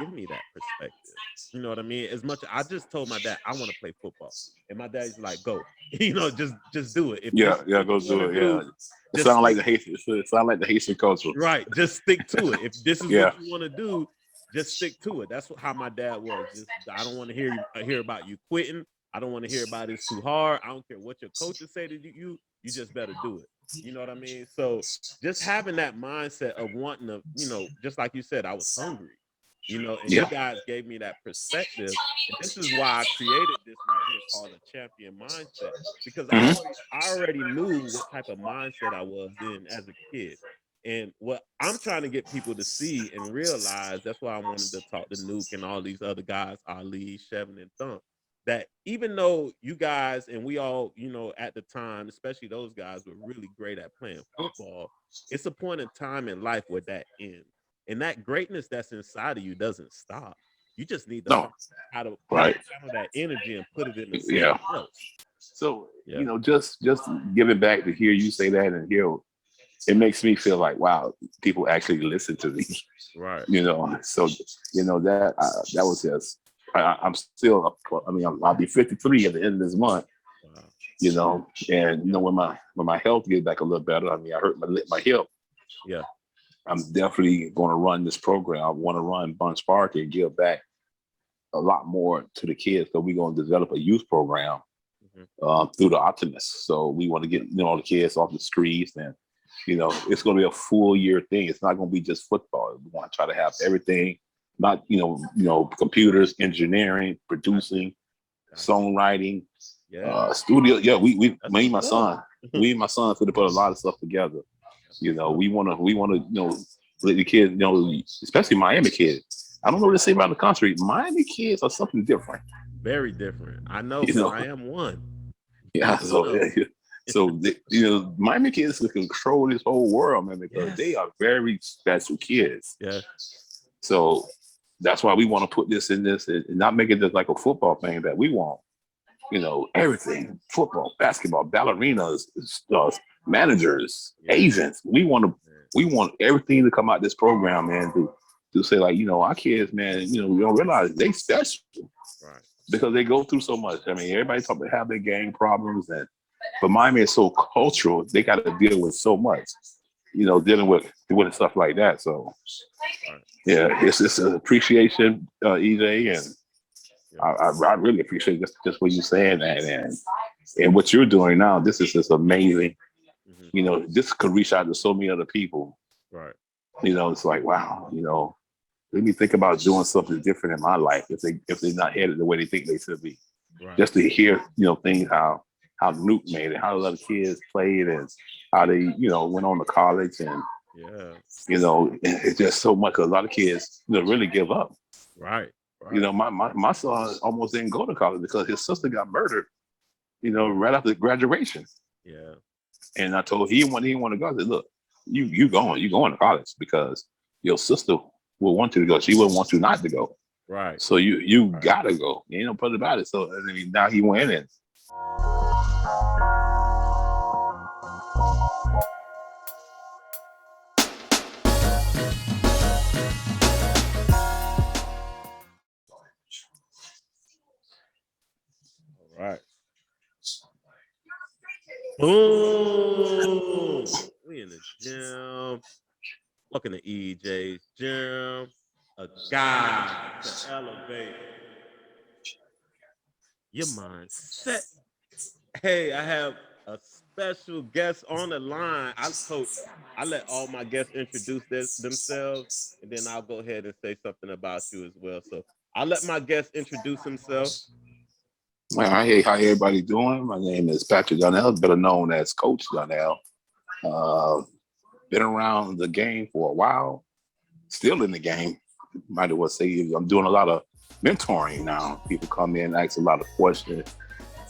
give me that perspective. You know what I mean? As much I just told my dad I want to play football, and my dad's like, "Go, just do it. If this Yeah, is yeah, what go you want do to it. do, Yeah, it just sounds like stick. the Haitian. It sounds like the Haitian culture. Right, just stick to it. If this is what Yeah, you want to do, just stick to it. That's how my dad was. Just I don't want to hear about you quitting. I don't want to hear about it's too hard. I don't care what your coaches say to you just better do it. You know what I mean? So just having that mindset of wanting to, just like you said, I was hungry, and you yeah. guys gave me that perspective. And this is why I created this right here called a champion mindset. Because Hmm. I already knew what type of mindset I was in as a kid. And what I'm trying to get people to see and realize, that's why I wanted to talk to Nuke and all these other guys, Ali, Shevin, and Thump, that even though you guys and we all, at the time, especially those guys were really great at playing football, it's a point in time in life where that ends. And that greatness that's inside of you doesn't stop. You just need to No, find how to right. channel that energy and put it into Yeah. something else. So Yeah. just give it back to hear you say that and hear it makes me feel like wow, people actually listen to me. Right. So that was just I'm still. I mean, I'll be 53 at the end of this month. Wow. And Yeah. when my health gets back a little better. I mean, I hurt my hip. Yeah. I'm definitely going to run this program. I want to run Bunche Park and give back a lot more to the kids. So we're going to develop a youth program Mhm. through the optimists. So we want to get all the kids off the streets, and it's going to be a full year thing. It's not going to be just football. We want to try to have everything, not computers, engineering, producing, Gotcha. songwriting, Yeah. studio. Yeah, That's me and what's my up. son, could have put a lot of stuff together. That's what's up. We want to let the kids, especially Miami kids. I don't know what to say about the country. Miami kids are something different. Very different. I know You because know, I am one. yeah. One So of them. Miami kids can control this whole world, man, because they Yes. are very special kids. Yes. So that's why we want to put this in this and not make it just like a football thing that we want. Everything: football, basketball, ballerinas, managers, Yeah. agents. We want everything to come out this program, man. To say like, our kids, man. We don't realize they special Right. because they go through so much. I mean, everybody talk about have their gang problems, but Miami is so cultural. They got to deal with so much. Dealing with stuff like that. So Right. yeah, it's an appreciation, EJ, and Yeah. I really appreciate just what you're saying that and what you're doing now. This is just amazing. Hmm. This could reach out to so many other people. Right. It's like wow. Let me think about doing something different in my life if they're not headed the way they think they should be. Right. Just to hear things how Nuke made it, how the other kids played, and how they went on to college, and Yeah. it's just so much. 'Cause a lot of kids really give up. Right. Right. My son almost didn't go to college because his sister got murdered, right after graduation. Yeah. And I told he didn't want to go. I said, look, you going to college because your sister will want you to go. She wouldn't want you not to go. Right. So you Right. gotta go. Ain't no put about it. So I mean, now he went in. All right. Boom. We in the gym. Welcome to EJ's gym. A guide to elevate your mindset. Hey, I have a special guest on the line. I let all my guests introduce themselves, and then I'll go ahead and say something about you as well. So I'll let my guest introduce himself. Hey, how everybody doing? My name is Patrick Donnell, better known as Coach Donnell. Uh, been around the game for a while, still in the game. Might as well say I'm doing a lot of mentoring now. People come in, ask a lot of questions,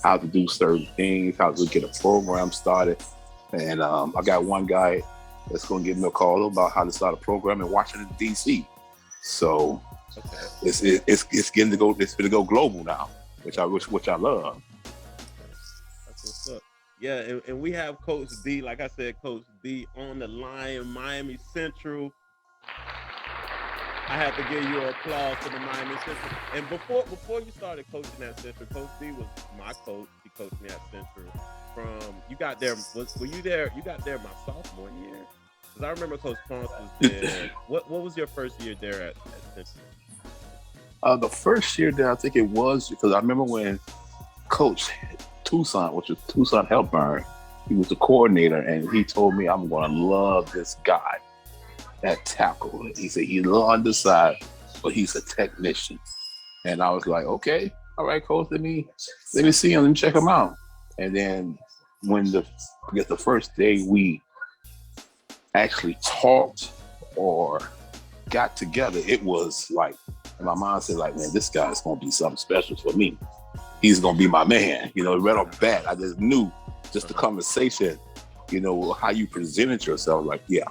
how to do certain things, how to get a program started. And I got one guy that's going to give me a call about how to start a program in Washington, D.C. So Okay. it's getting to go. It's going to go global now, which I love. That's what's up. Yeah, and we have Coach D, like I said, Coach D on the line, Miami Central. I had to give you applause for the Miami Central. And before you started coaching at Central, Coach D was my coach. He coached me at Central. From you got there, were you there? You got there my sophomore year, because I remember Coach Ponce was there. What was your first year there at Central? The first year there, I think it was because I remember when Coach Tucson, which was Tucson Helpburn, he was the coordinator, and he told me I'm going to love this guy at tackle. He said he's a little undersized, but he's a technician. And I was like, okay, all right, Coach, let me see him, let me check him out. And then when the first day we actually talked or got together, it was like, my mom said, like, man, this guy's gonna be something special for me. He's gonna be my man. You know, right off the bat, I just knew just the conversation, you know, how you presented yourself, like, yeah,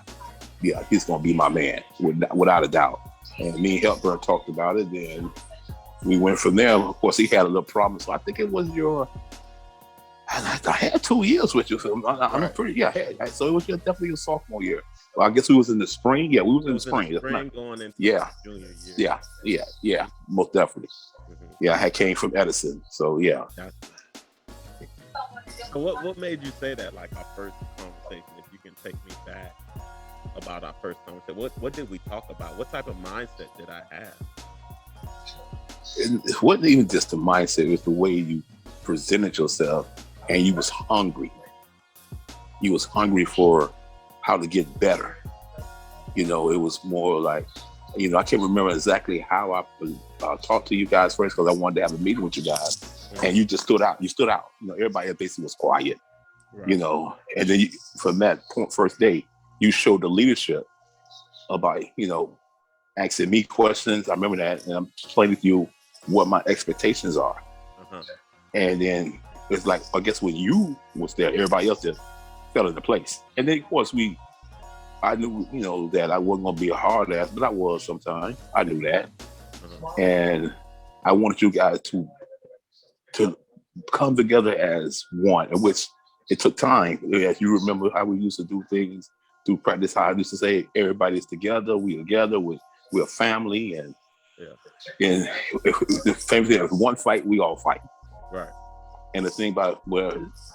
he's gonna be my man, without a doubt. And me and Helper talked about it, and we went from there. Of course, he had a little problem, so I think it was I had 2 years with you, so I'm pretty, so it was definitely your sophomore year. Well, I guess we was in the spring. Yeah, we was in the spring. Going into junior year. Yeah, most definitely. Mm-hmm. Yeah, I had came from Edison, so yeah. So what made you say that, like our first conversation, if you can take me back about our first conversation, what did we talk about? What type of mindset did I have? It wasn't even just the mindset, it was the way you presented yourself, and you was hungry. You was hungry for how to get better. You know, it was more like, you know, I can't remember exactly how I talked to you guys first, because I wanted to have a meeting with you guys. Mm-hmm. And you just stood out. You stood out. You know, everybody basically was quiet, right. You know, and then from that point, first day, you showed the leadership about, you know, asking me questions. I remember that, and I'm explaining to you what my expectations are. Uh-huh. And then it's like, I guess when you was there, everybody else just fell into place. And then, of course, I knew, you know, that I wasn't going to be a hard ass, but I was sometimes. I knew that. Uh-huh. And I wanted you guys to come together as one, which it took time. As you remember how we used to do things through practice, how I used to say, everybody's together, we're a family, and the famous thing is one fight, we all fight. Right. And the thing about where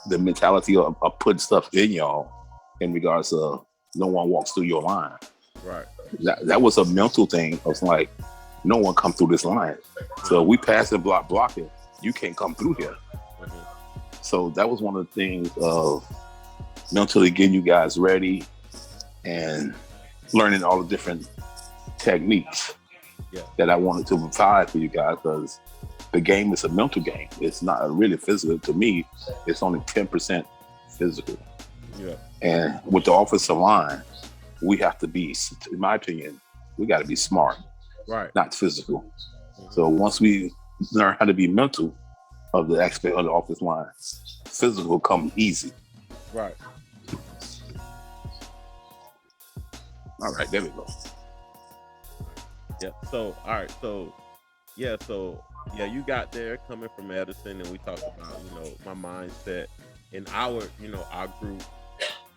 the mentality of putting stuff in y'all in regards to no one walks through your line. Right. That was a mental thing. I was like, no one come through this line. So we pass and blocking, you can't come through here. Mm-hmm. So that was one of the things of mentally getting you guys ready and learning all the different techniques that I wanted to provide for you guys, because the game is a mental game. It's not really physical. To me, it's only 10% physical. Yeah. And with the offensive line, we have to be, in my opinion, we got to be smart, right? Not physical. Mm-hmm. So once we learn how to be mental of the aspect of the offensive line, physical will come easy. Right. All right, there we go. Yeah. So, all right. So, you got there coming from Edison, and we talked about, you know, my mindset and our group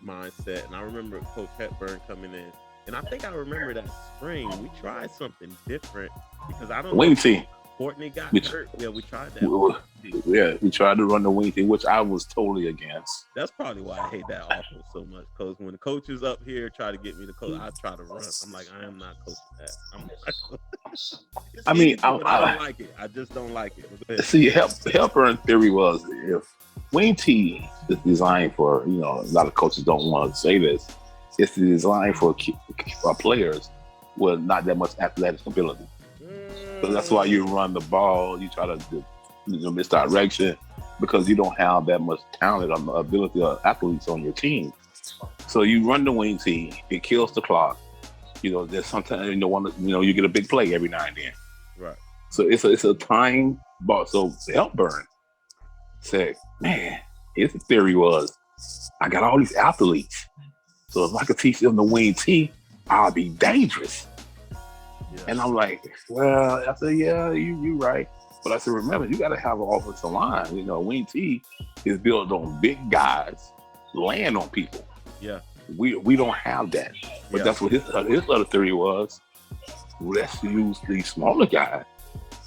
mindset. And I remember Coach Hepburn coming in, and I think I remember that spring we tried something different, because I don't wing team. Courtney got hurt. Yeah, we tried that. We tried to run the wing team, which I was totally against. That's probably why I hate that offense so much, because when the coaches up here try to get me to coach, I try to run. I'm like, I am not coaching that. I'm not I mean, I don't like it. I just don't like it. See, helper in theory was, if wing T is designed for, you know, a lot of coaches don't want to say this, it's designed for players with not that much athletic ability. So that's why you run the ball, you try to misdirection, because you don't have that much talent or ability of athletes on your team. So you run the wing team, it kills the clock. You know, there's sometimes you get a big play every now and then. Right. So it's a time ball. So Helpburn said, man, his theory was, I got all these athletes. So if I could teach them the wing team, I'll be dangerous. Yeah. And I'm like, well, I said, yeah, you're right. But I said, remember, you got to have an offensive line. You know, wing T is built on big guys laying on people. Yeah. We don't have that. But that's what his other theory was. let's use the smaller guy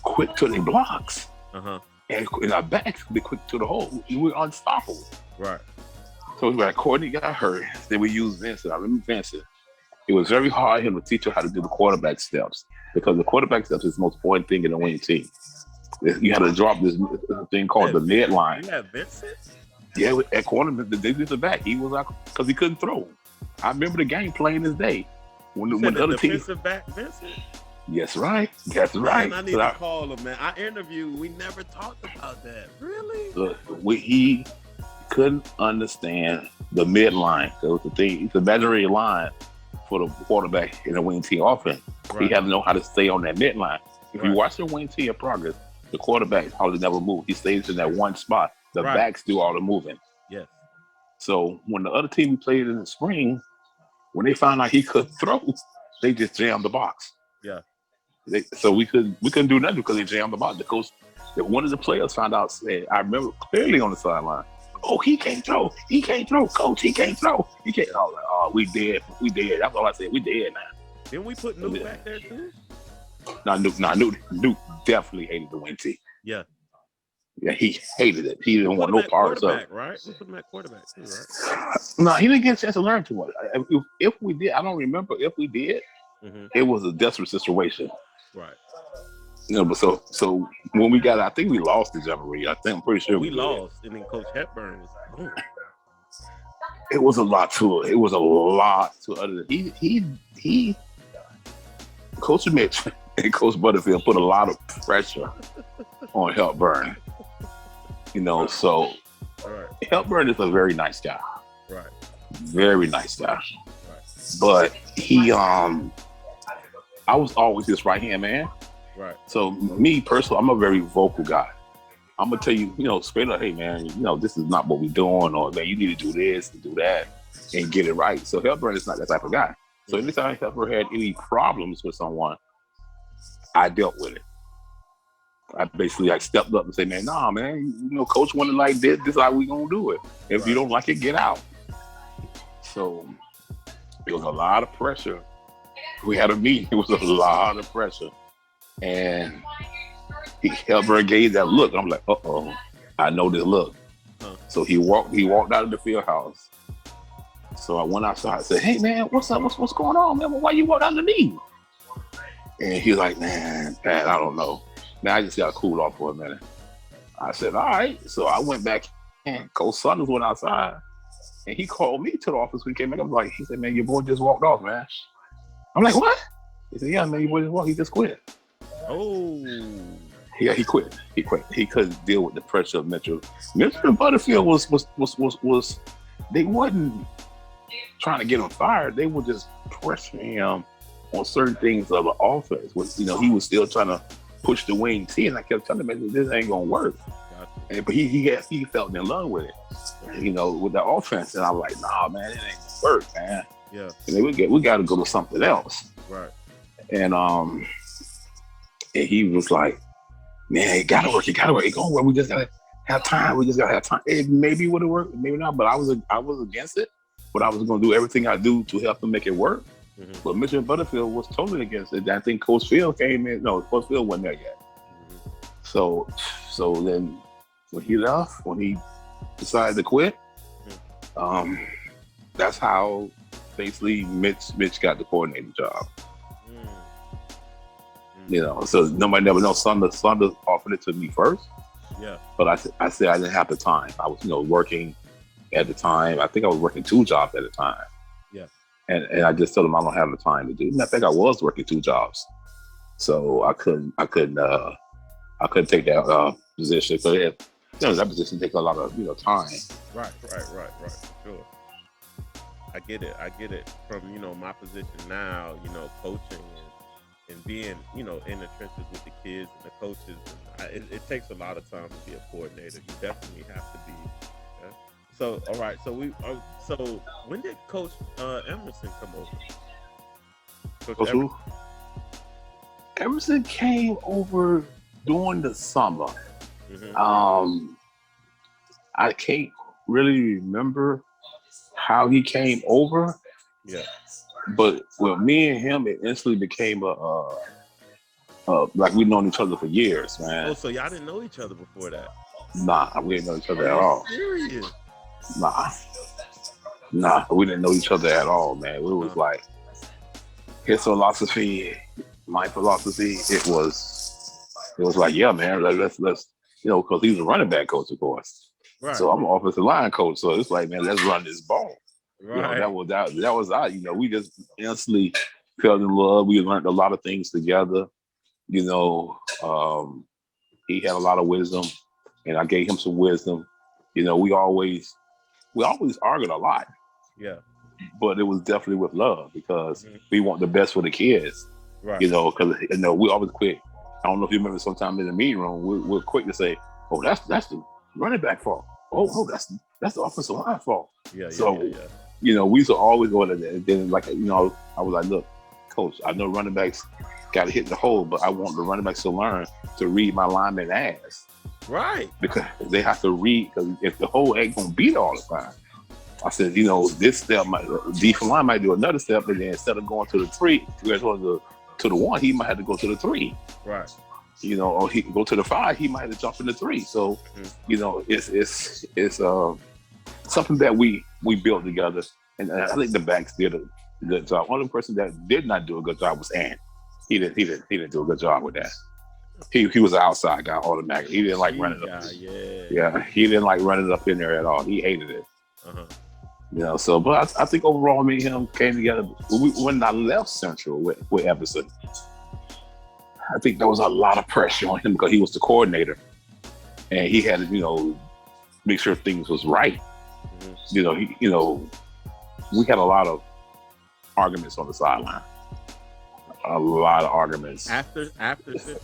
quick to the blocks. Uh-huh. And in our backs, be quick to the hole. We were unstoppable. Right. So we got Courtney got hurt. Then we used Vincent. I remember Vincent. It was very hard for him to teach her how to do the quarterback steps because the quarterback steps is the most important thing in a winning team. You had to drop this thing called the midline. You have Vincent? Yeah, at corner, the defensive back, he was like, because he couldn't throw. I remember the game playing this day. When the other team. Defensive back Vincent? Yes, right. That's right. Man, I need to call him, man. I interviewed. We never talked about that. Really? Look, he couldn't understand the midline. That was the thing. It's a imaginary line for the quarterback in the winning team offense. Right. He had to know how to stay on that midline. If you watch the winning team in progress, the quarterback hardly never moves. He stays in that one spot. The backs do all the moving. Yes. So when the other team we played in the spring, when they found out he could throw, they just jammed the box. Yeah. So we couldn't do nothing because they jammed the box. The coach, one of the players found out, said, I remember clearly on the sideline, "Oh, he can't throw. He can't throw, coach. He can't throw. He can't." I was like, "Oh, we dead. We dead." That's all I said. We dead now. Didn't we put Nuke back there too? Nuke definitely hated the win team. Yeah. Yeah, he hated it. He didn't want no parts of it. Right? We put him at quarterback too, right? No, he didn't get a chance to learn too much. If we did, I don't remember if we did. Mm-hmm. It was a desperate situation. Right. You know, but so when we got, I think we lost the Jamboree. I'm pretty sure we lost, and then Coach Hepburn was boom. It was a lot to it. It was a lot to other than he Coach Mitch and Coach Butterfield put a lot of pressure on Hepburn. You know, so Hepburn is a very nice guy. Right. Very nice guy. Right. But he I was always his right hand man. Right. So me personally, I'm a very vocal guy. I'm gonna tell you, straight up, hey man, this is not what we're doing, or man, you need to do this and do that and get it right. So Hepburn is not that type of guy. So anytime Hepburn had any problems with someone, I dealt with it. I basically stepped up and said, man, nah, man, coach wanted like this. This is how we gonna do it. If you don't like it, get out. So it was a lot of pressure. We had a meeting. It was a lot of pressure, and Hepburn gave that look. I'm like, uh-oh, I know this look. So he walked out of the field house. So I went outside and said, hey man, what's up? What's going on, man? Why you walked out of the meeting? And he was like, man, Pat, I don't know. Man, I just got to cool off for a minute. I said, all right. So I went back and Coach Sanders went outside and he called me to the office when he came back. I was like, he said, man, your boy just walked off, man. I'm like, what? He said, yeah, man, your boy just walked. He just quit. Oh. Yeah, he quit. He couldn't deal with the pressure of Metro. Metro Butterfield was they wasn't trying to get him fired. They were just pressuring him on certain things of the offense. He was still trying to push the wing T, and I kept telling him this ain't gonna work. But he felt in love with it, with the offense. And I'm like, nah, man, it ain't gonna work, man. Yeah. And we got to go to something else. Right. And he was like, man, it gotta work. It gonna work. We just gotta have time. It maybe would have worked, maybe not. But I was against it. But I was gonna do everything I do to help them make it work. Mm-hmm. But Mitchell Butterfield was totally against it. I think Coach Field came in. No, Coach Field wasn't there yet. Mm-hmm. So then when he left, when he decided to quit, that's how basically Mitch got the coordinator job. So nobody never knows. Sanders offered it to me first. Yeah. But I said I didn't have the time. I was, working at the time. I think I was working 2 jobs at a time. Yeah. And I just told him I don't have the time to do it. I think I was working 2 jobs. So I couldn't take that position. So that position takes a lot of time. Right, for sure. I get it from my position now, coaching and being in the trenches with the kids and the coaches. And it takes a lot of time to be a coordinator. You definitely have to be. Yeah? So all right, so when did Coach Emerson come over? Coach who? Emerson came over during the summer. Mm-hmm. I can't really remember how he came over. Yeah. But with me and him, it instantly became like we've known each other for years, Oh, man. so y'all didn't know each other before that? Nah, we didn't know each Are other at you all. serious? Nah, nah, we didn't know each other at all, man. We was like his philosophy, my philosophy. It was like, yeah, man, let's because he's a running back coach, of course. Right, So I'm an offensive line coach. So it's like, man, let's run this ball. right. That was our, we just instantly fell in love. We learned a lot of things together. You know, he had a lot of wisdom, and I gave him some wisdom. We always argued a lot, Yeah. but it was definitely with love because Mhm. we want the best for the kids. Right. Because we always quick. I don't know if you remember, sometime in the meeting room, we're quick to say, "Oh, that's the running back fault. Oh, that's the offensive line fault." Yeah, yeah, yeah, So, yeah. we used to always go to that. And then, like, I was like, "Look, coach, I know running backs got to hit the hole, but I want the running backs to learn to read my lineman ass Right. because they have to read. Because if the hole ain't gonna beat all the time." I said, this step defensive line might do another step, and then instead of going to the three, to the one, he might have to go to the three. Right. Or he can go to the five, he might have to jump in the three. So, it's something that we built together, and I think the backs did a good job. Only person that did not do a good job was Ant. He didn't do a good job with that. He was an outside guy automatically. He didn't like running up. Yeah. Yeah, he didn't like running up in there at all. He hated it. Uh-huh. So, but I think overall, me and him came together. When I left Central with Edison, I think there was a lot of pressure on him because he was the coordinator, and he had to, make sure things was right. Mm-hmm. We had a lot of arguments on the sideline. A lot of arguments After Century, you said.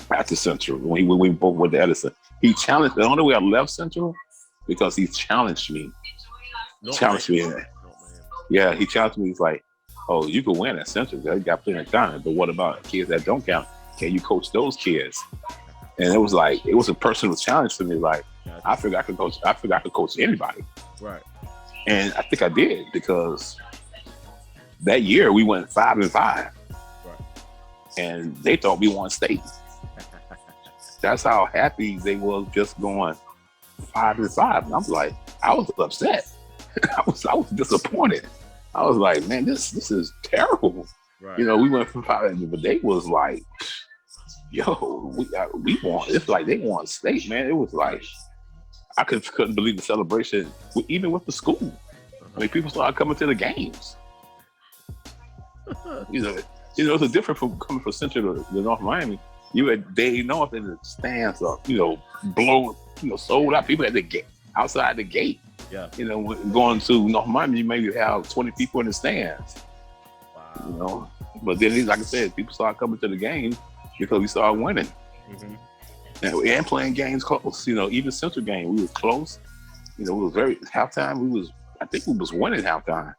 after Central when we both went to Edison. He challenged. The only way I left Central because he challenged me. Challenged me. Yeah, he challenged me. He's like, "Oh, you can win at Central. They got plenty of time. But what about kids that don't count? Can you coach those kids?" And it was a personal challenge to me. Like, I figured I could coach. I figured I could coach anybody. Right. And I think I did because that year we went 5-5. Right. And they thought we won state. That's how happy they was just going 5-5. And I'm like, I was upset. I was disappointed. I was like, man, this is terrible. Right. We went from 5, but they was like, yo, we won. It's like they won state, man. It was like I couldn't believe the celebration, even with the school. Uh-huh. I mean, people started coming to the games. It's a different from coming from Central to North Miami. You had Dade North in the stands up, blown, sold out. People at the gate, outside the gate. Yeah. Going to North Miami, you maybe have 20 people in the stands. Wow. But then, like I said, people started coming to the game because we started winning. Mm-hmm. And playing games close. Even Central game, we was close. We was halftime. I think we was winning halftime.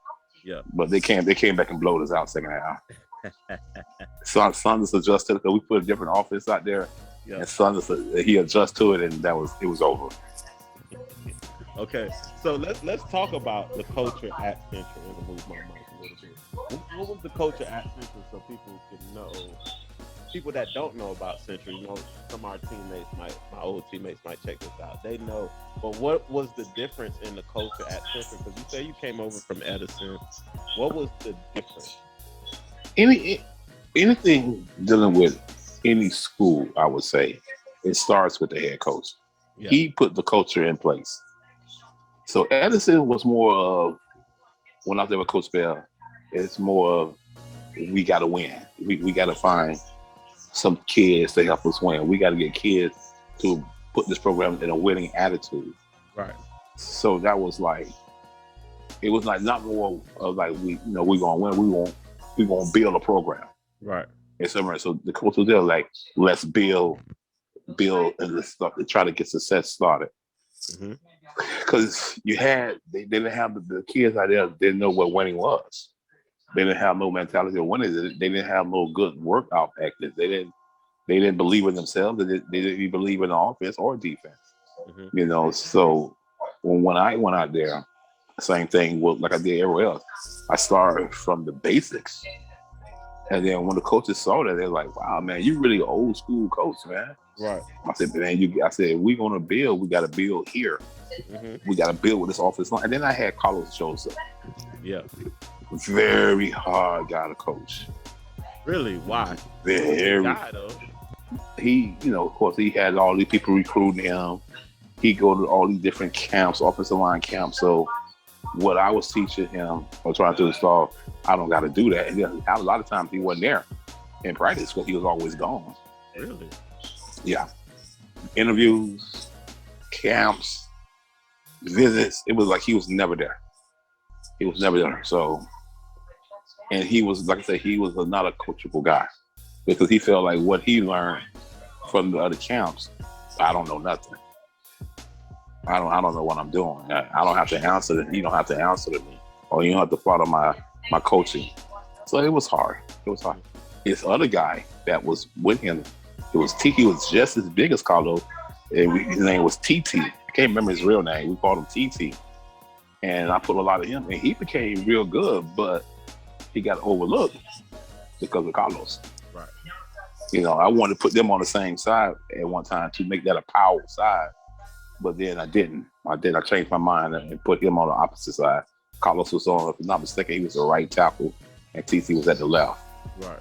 Yeah. But they came back and blowed us out second half. Saunders adjusted because we put a different offense out there. Yeah. And Saunders, he adjusted to it, and it was over. Okay, so let's talk about the culture at Central and move my mic a little bit. What was the culture at Central so people can know? People that don't know about Central, some of our my old teammates might check this out. They know, but what was the difference in the culture at Central? Because you say you came over from Edison. What was the difference? Anything dealing with any school, I would say, it starts with the head coach. Yeah. He put the culture in place. So Edison was more of, when I was there with Coach Bell, it's more of, we got to win. We got to find some kids to help us win. We got to get kids to put this program in a winning attitude. Right. So that was like, it was like not more of like we're gonna win. We gonna build a program. Right. And so the coach was there like, let's build and this stuff to try to get success started. Because they didn't have the kids out there didn't know what winning was. They didn't have no mentality of winning. They didn't have no good workout ethic. They didn't believe in themselves. They didn't even believe in the offense or defense. So when I went out there, Same thing with like I did everywhere else. I started from the basics. And then when the coaches saw that, they're like, wow, man, you really old school coach, man. Right. I said, man, I said, we're gonna build, we gotta build here. We gotta build with this offense line. And then I had Carlos Joseph. Yeah. Very hard guy to coach. Really? Why? Very guy, though. He, of course, he had all these people recruiting him. He go to all these different camps, offensive line camps. So what I was teaching him or trying to install, I don't got to do that. And then a lot of times he wasn't there in practice because he was always gone. Really? Yeah. Interviews, camps, visits. It was like he was never there. He was never there. So, and he was, like I said, he was not a coachable guy because he felt like what he learned from the other camps, I don't know nothing. I don't know what I'm doing. I don't have to answer it. You don't have to answer to me, or you don't have to follow my coaching. So it was hard. It was hard. His other guy that was with him, he was just as big as Carlos. His name was TT. I can't remember his real name. We called him TT. And I put a lot of him, and he became real good, but he got overlooked because of Carlos. Right. I wanted to put them on the same side at one time to make that a power side. But then I didn't. I changed my mind and put him on the opposite side. Carlos was on, if I'm not mistaken, he was the right tackle, and TC was at the left. Right.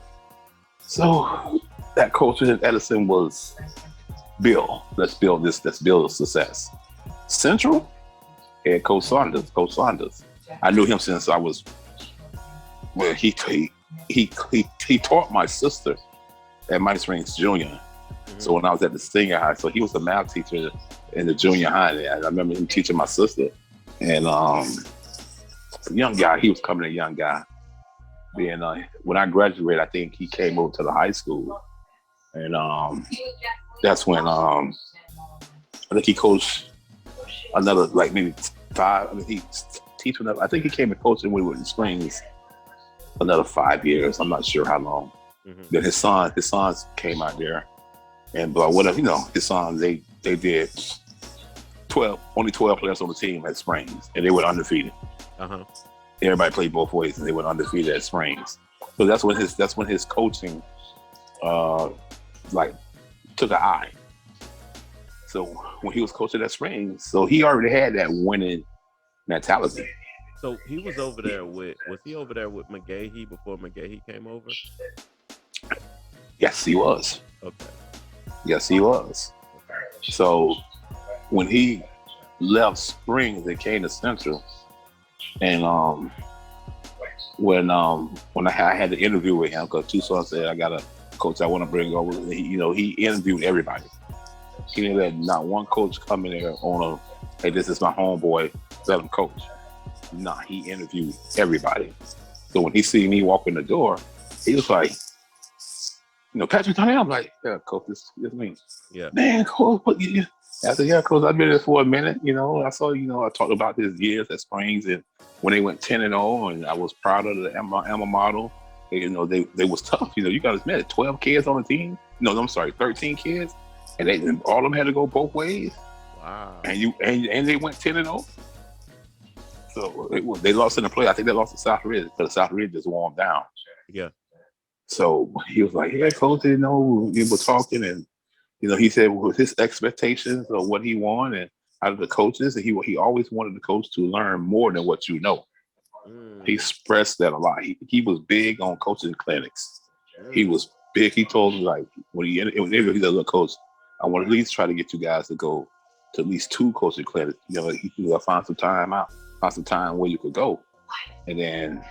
So that coach at Edison was Bill. Let's build this. Let's build a success. Central, head Coach Saunders. Coach Saunders. I knew him since I was. Well, he taught my sister at Miami Springs Junior. Mm-hmm. So when I was at the senior high, so he was a math teacher in the junior high. And I remember him teaching my sister. And young guy, he was coming a young guy. Then when I graduated, I think he came over to the high school. And that's when I think he coached another, like maybe 5. I mean, he teach another. I think he came and coached when we were in Springs another 5 years. I'm not sure how long. Mm-hmm. Then his sons came out there. And but whatever, his sons, they did 12 players on the team at Springs, and they went undefeated. Uh-huh. Everybody played both ways, and they went undefeated at Springs. So that's when his coaching, like took an eye. So when he was coaching at Springs, so he already had that winning mentality. So he was over there was he over there with McGahee before McGahee came over? Yes, he was. Okay. Yes, he was. Okay. So when he left Springs and came to Central, and when I had the interview with him, because Tucson said, I got a coach I want to bring over. He interviewed everybody. He didn't let not one coach come in there on hey, this is my homeboy, let him coach. Nah, he interviewed everybody. So when he see me walk in the door, he was like, Patrick Donnell. I'm like, yeah, coach, this me. Yeah. Man, coach, I said, yeah, coach, I've been there for a minute. I saw, I talked about his years at Springs and when they went 10-0, and I was proud of the Emma model. They was tough. You got to admit, 12 kids on the team. No, I'm sorry, 13 kids, and all of them had to go both ways. Wow. And they went 10-0. So they lost in the play. I think they lost to South Ridge because South Ridge just warmed down. Yeah. So he was like, yeah, coach, we were talking, and he said with his expectations of what he wanted and out of the coaches, and he always wanted the coach to learn more than what you know. He expressed that a lot. He was big on coaching clinics. He was big. He told me, like, when he said, look, coach, I want to at least try to get you guys to go to at least 2 coaching clinics. Find some time where you could go. And then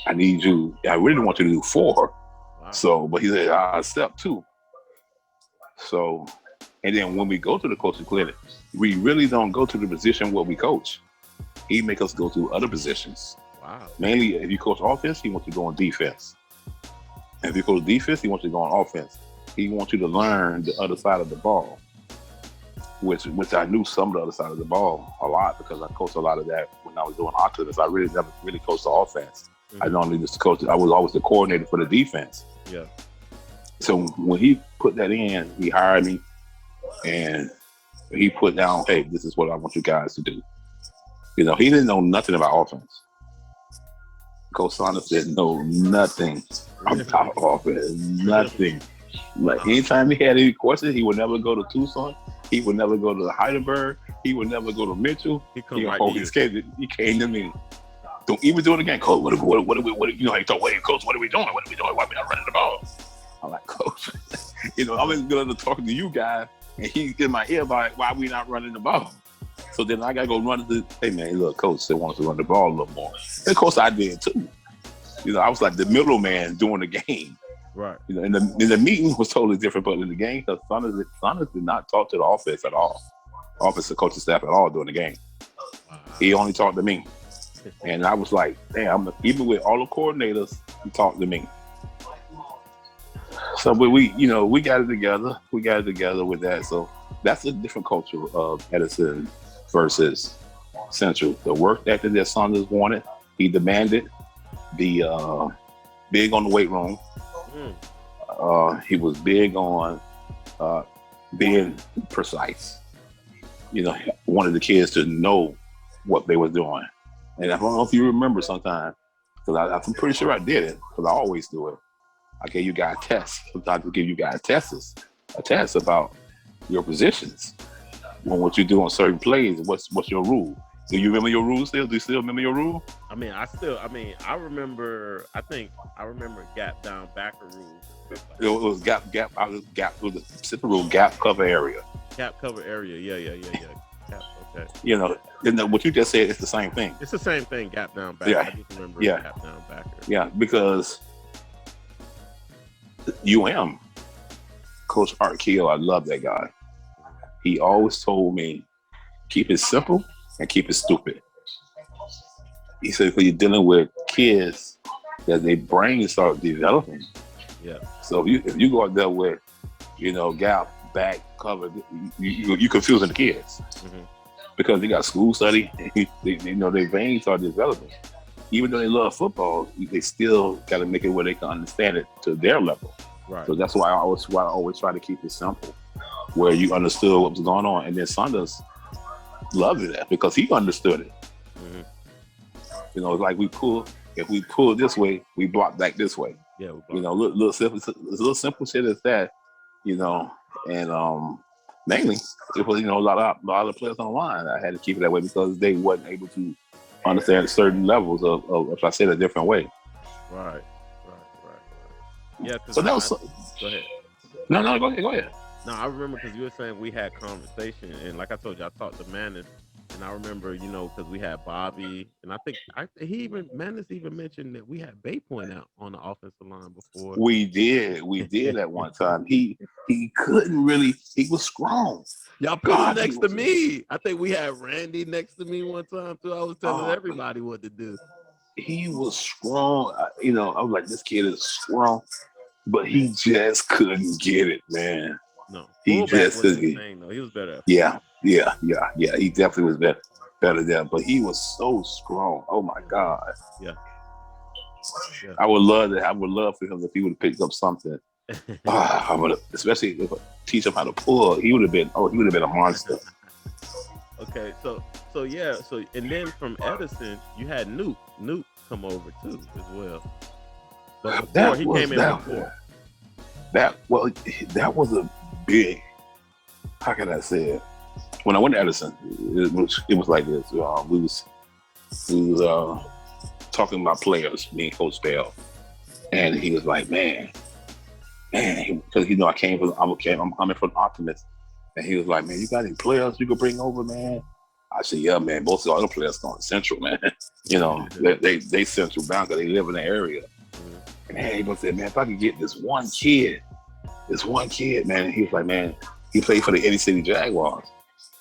I really want you to do 4. Wow. So, but he said, I'll accept 2. So, and then when we go to the coaching clinic, we really don't go to the position where we coach. He make us go to other positions. Wow. Mainly, if you coach offense, he wants you to go on defense. And if you coach defense, he wants you to go on offense. He wants you to learn the other side of the ball, which I knew some of the other side of the ball a lot because I coached a lot of that when I was doing offense. I really never really coached the offense. Mm-hmm. I normally just coached. I was always the coordinator for the defense. Yeah. So when he put that in, he hired me, and he put down, hey, this is what I want you guys to do. He didn't know nothing about offense. Coach Saunders didn't know nothing about offense. Nothing. Like anytime he had any questions, he would never go to Tucson. He would never go to Heidelberg. He would never go to Mitchell. He came to me. Don't even do it again, Coach. What are we? He thought, wait, Coach, what are we doing? What are we doing? Why are we not running the ball? I'm like, Coach, I'm going to talk to you guys, and he's in my ear like, why are we not running the ball? So then I got to go run to, hey man, look, Coach still wants to run the ball a little more. And of course I did too. I was like the middleman during the game. Right. And the meeting was totally different, but in the game, because Saunders did not talk to the offense at all, offensive coaching staff at all during the game. Wow. He only talked to me. And I was like, damn, even with all the coordinators, he talked to me. So we got it together. We got it together with that. So that's a different culture of Edison versus Central. The work ethic that Saunders wanted, he demanded. The big on the weight room. He was big on being precise. Wanted the kids to know what they were doing. And I don't know if you remember sometime, because I'm pretty sure I did it, because I always do it. I gave you guys tests. Sometimes I give you guys a test about your positions, on what you do on certain plays. What's your rule? Do you remember your rules still? Do you still remember your rule? I remember. I remember gap down backer rules. It was gap. I was gap through the simple rule. Gap cover area. Gap cover area. Yeah. Gap, okay. What you just said is the same thing. It's the same thing. Gap down backer. Yeah. I just remember gap down backer. Yeah, because Coach Art Keel, I love that guy. He always told me, keep it simple and keep it stupid. He said, because you're dealing with kids that their brains start developing. Yeah. So if you go out there with, gap, back, cover, you confusing the kids. Mm-hmm. Because they got school study, their brains are developing. Even though they love football, they still got to make it where they can understand it to their level. Right. So that's why I always try to keep it simple, where you understood what was going on. And then Saunders loved that because he understood it. Mm-hmm. It's like if we pull this way, we block back this way. Yeah. Little simple shit as that, and mainly it was, a lot of players on the line. I had to keep it that way because they wasn't able to understand certain levels of if I said it a different way. Right. Yeah. So that was. Go ahead. No, go ahead. No, I remember because you were saying we had conversation, and like I told you, I talked to Manis, and I remember, because we had Bobby, and I think Manis even mentioned that we had Bay Point out on the offensive line before. We did at one time. He couldn't really. He was strong. Y'all put him next to me. I think we had Randy next to me one time too. I was telling everybody what to do. He was strong. I was like, this kid is strong, but he just couldn't get it, man. No, he just couldn't. He was better. Yeah. He definitely was better there, but he was so strong. Oh my God. Yeah. I would love for him if he would have picked up something. Especially if I teach him how to pull. He would have been a monster. Okay, so and then from Edison, you had Nuke come over too as well. But before he came in before. That was a big. How can I say it? When I went to Edison, it was like this. We was talking about players, me and Coach Dale, and he was like, man, because I'm coming from Optimist, and he was like, man, you got any players you could bring over, man? I said, yeah, man. Most of the other players going to Central, man. They Central bound because they live in the area. Mm-hmm. And he said, man, if I could get this one kid, man. And he was like, man, he played for the Eddie City Jaguars.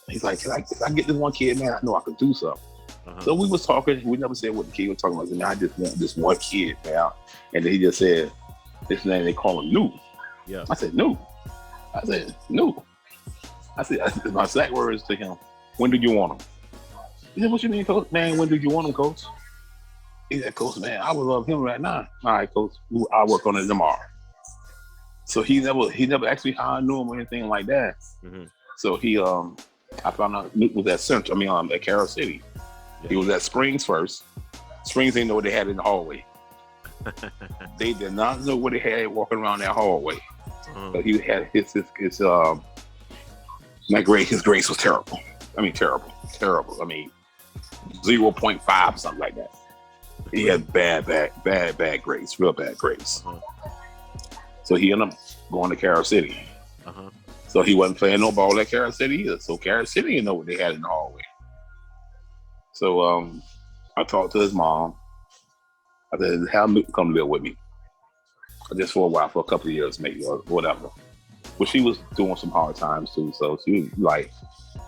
He's like, if I get this one kid, man, I know I could do something. Uh-huh. So we was talking. We never said what the kid was talking about. I said, man, I just want this one kid, man. And then he just said, this name they call him New. Yeah. I said, New. New. I said, my exact words to him. When do you want him? He said, what you mean, Coach? Man, when do you want him, Coach? He said, Coach, man, I would love him right now. All right, Coach, I'll work on it tomorrow. So he never actually hired him or anything like that. Mm-hmm. So I found out Nuke was at Central. At Carroll City. Yeah. He was at Springs first. Springs didn't know what they had in the hallway. They did not know what they had walking around that hallway. But he had his my grade. His grades was terrible. I mean, terrible. I mean, 0.5 something like that. He had bad grades, real bad grades. So he ended up going to Carol City. So he wasn't playing no ball at Carol City either. So Carol City didn't know what they had in the hallway. So I talked to his mom. I said, "Have Luke come live with me, just for a while, for a couple of years maybe, or whatever." But she was doing some hard times too, so she was like,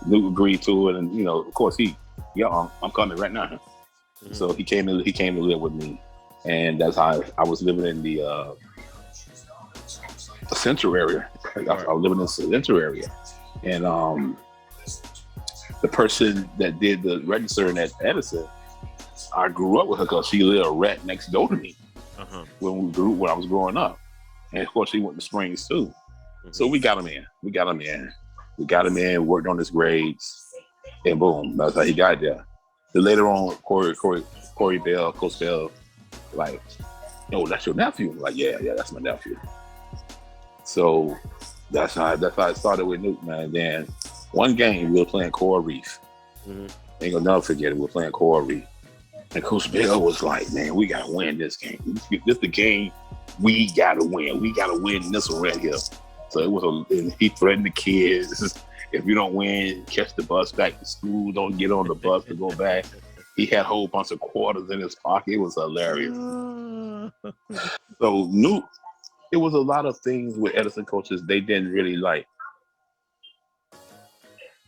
Luke agreed to it, and you know, of course, I'm coming right now. So he came to live with me, and that's how I was living in the central area. I was living in the central area, and the person that did the registering at Edison, I grew up with her because she lived right next door to me when I was growing up, and of course she went to Springs too. So we got him in. Worked on his grades, and boom, that's how he got there. Then later on, Corey Bell, Coach Bell, like, "Oh, that's your nephew?" I'm like, yeah, that's my nephew. So that's how it started with Nuke, man. Then one game we were playing Coral Reef. Ain't gonna never forget it. We were playing Coral Reef, and Coach Bell was like, "Man, we gotta win this game. This is the game we gotta win. We gotta win this one right here." So it was and he threatened the kids. If you don't win, catch the bus back to school. Don't get on the bus to go back. He had a whole bunch of quarters in his pocket. It was hilarious. So Nuke, it was a lot of things with Edison coaches they didn't really like.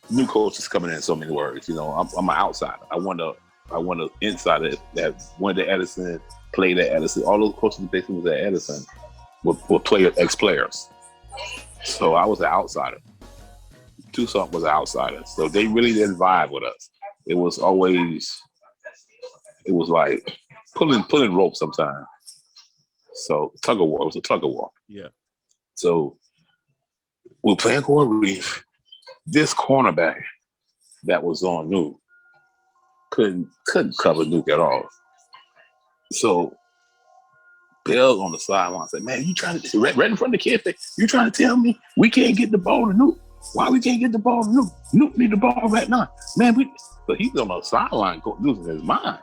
New coaches coming in so many words. You know, I'm an outsider. I want an insider that went to Edison, played at Edison. All those coaches basically was at Edison were ex-players. So I was an outsider. Tucson was an outsider. So they really didn't vibe with us. It was like pulling rope sometimes. So tug of war. It was a tug of war. Yeah. So we're playing Coral Reef. This cornerback that was on Nuke couldn't cover Nuke at all. So Bill on the sideline said, "Man, you trying to right in front of the kids? You trying to tell me we can't get the ball to Nuke? Why we can't get the ball to Nuke? Nuke need the ball right now, man." But he's on the sideline losing his mind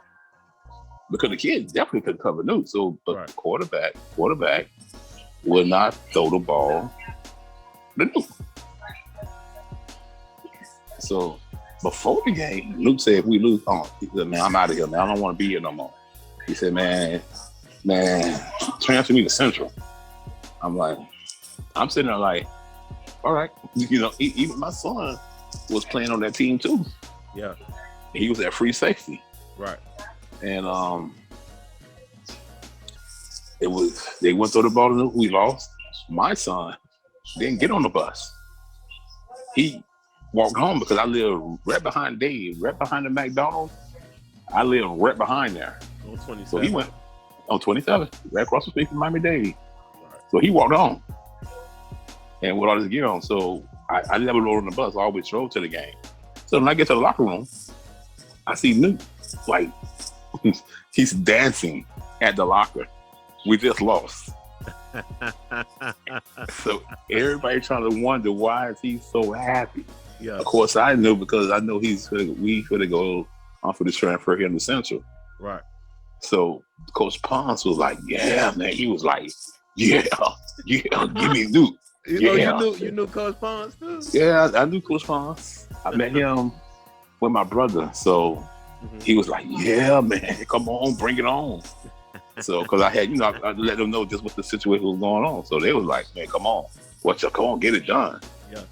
because the kids definitely couldn't cover Nuke. So the quarterback would not throw the ball to Nuke. So before the game, Luke said, "If we lose, he said, man, I'm out of here, man. I don't want to be here no more." He said, man, transfer me to Central. I'm sitting there like, all right. You know, even my son was playing on that team too. Yeah. He was at free safety. Right. And they went through the ball and we lost. My son didn't get on the bus. He walked home because I live right behind Dave, right behind the McDonald's. I live right behind there. On 27. So he went on 27, right across the street from Miami-Dade. Right. So he walked on. And with all this gear on, so I never rode on the bus. I always drove to the game. So when I get to the locker room, I see Nuke, like, he's dancing at the locker. We just lost. So everybody trying to wonder why is he so happy. Yeah. Of course, I knew because I know we could go for the transfer here in the Central. Right. So Coach Pons was like, "Yeah, man." He was like, "Yeah, give me Nuke." You knew Coach Pons too? Yeah, I knew Coach Pons. I met him with my brother. So he was like, "Yeah, man, come on, bring it on." So, because I had, I let them know just what the situation was going on. So they was like, "Man, come on, come on, get it done." Yeah.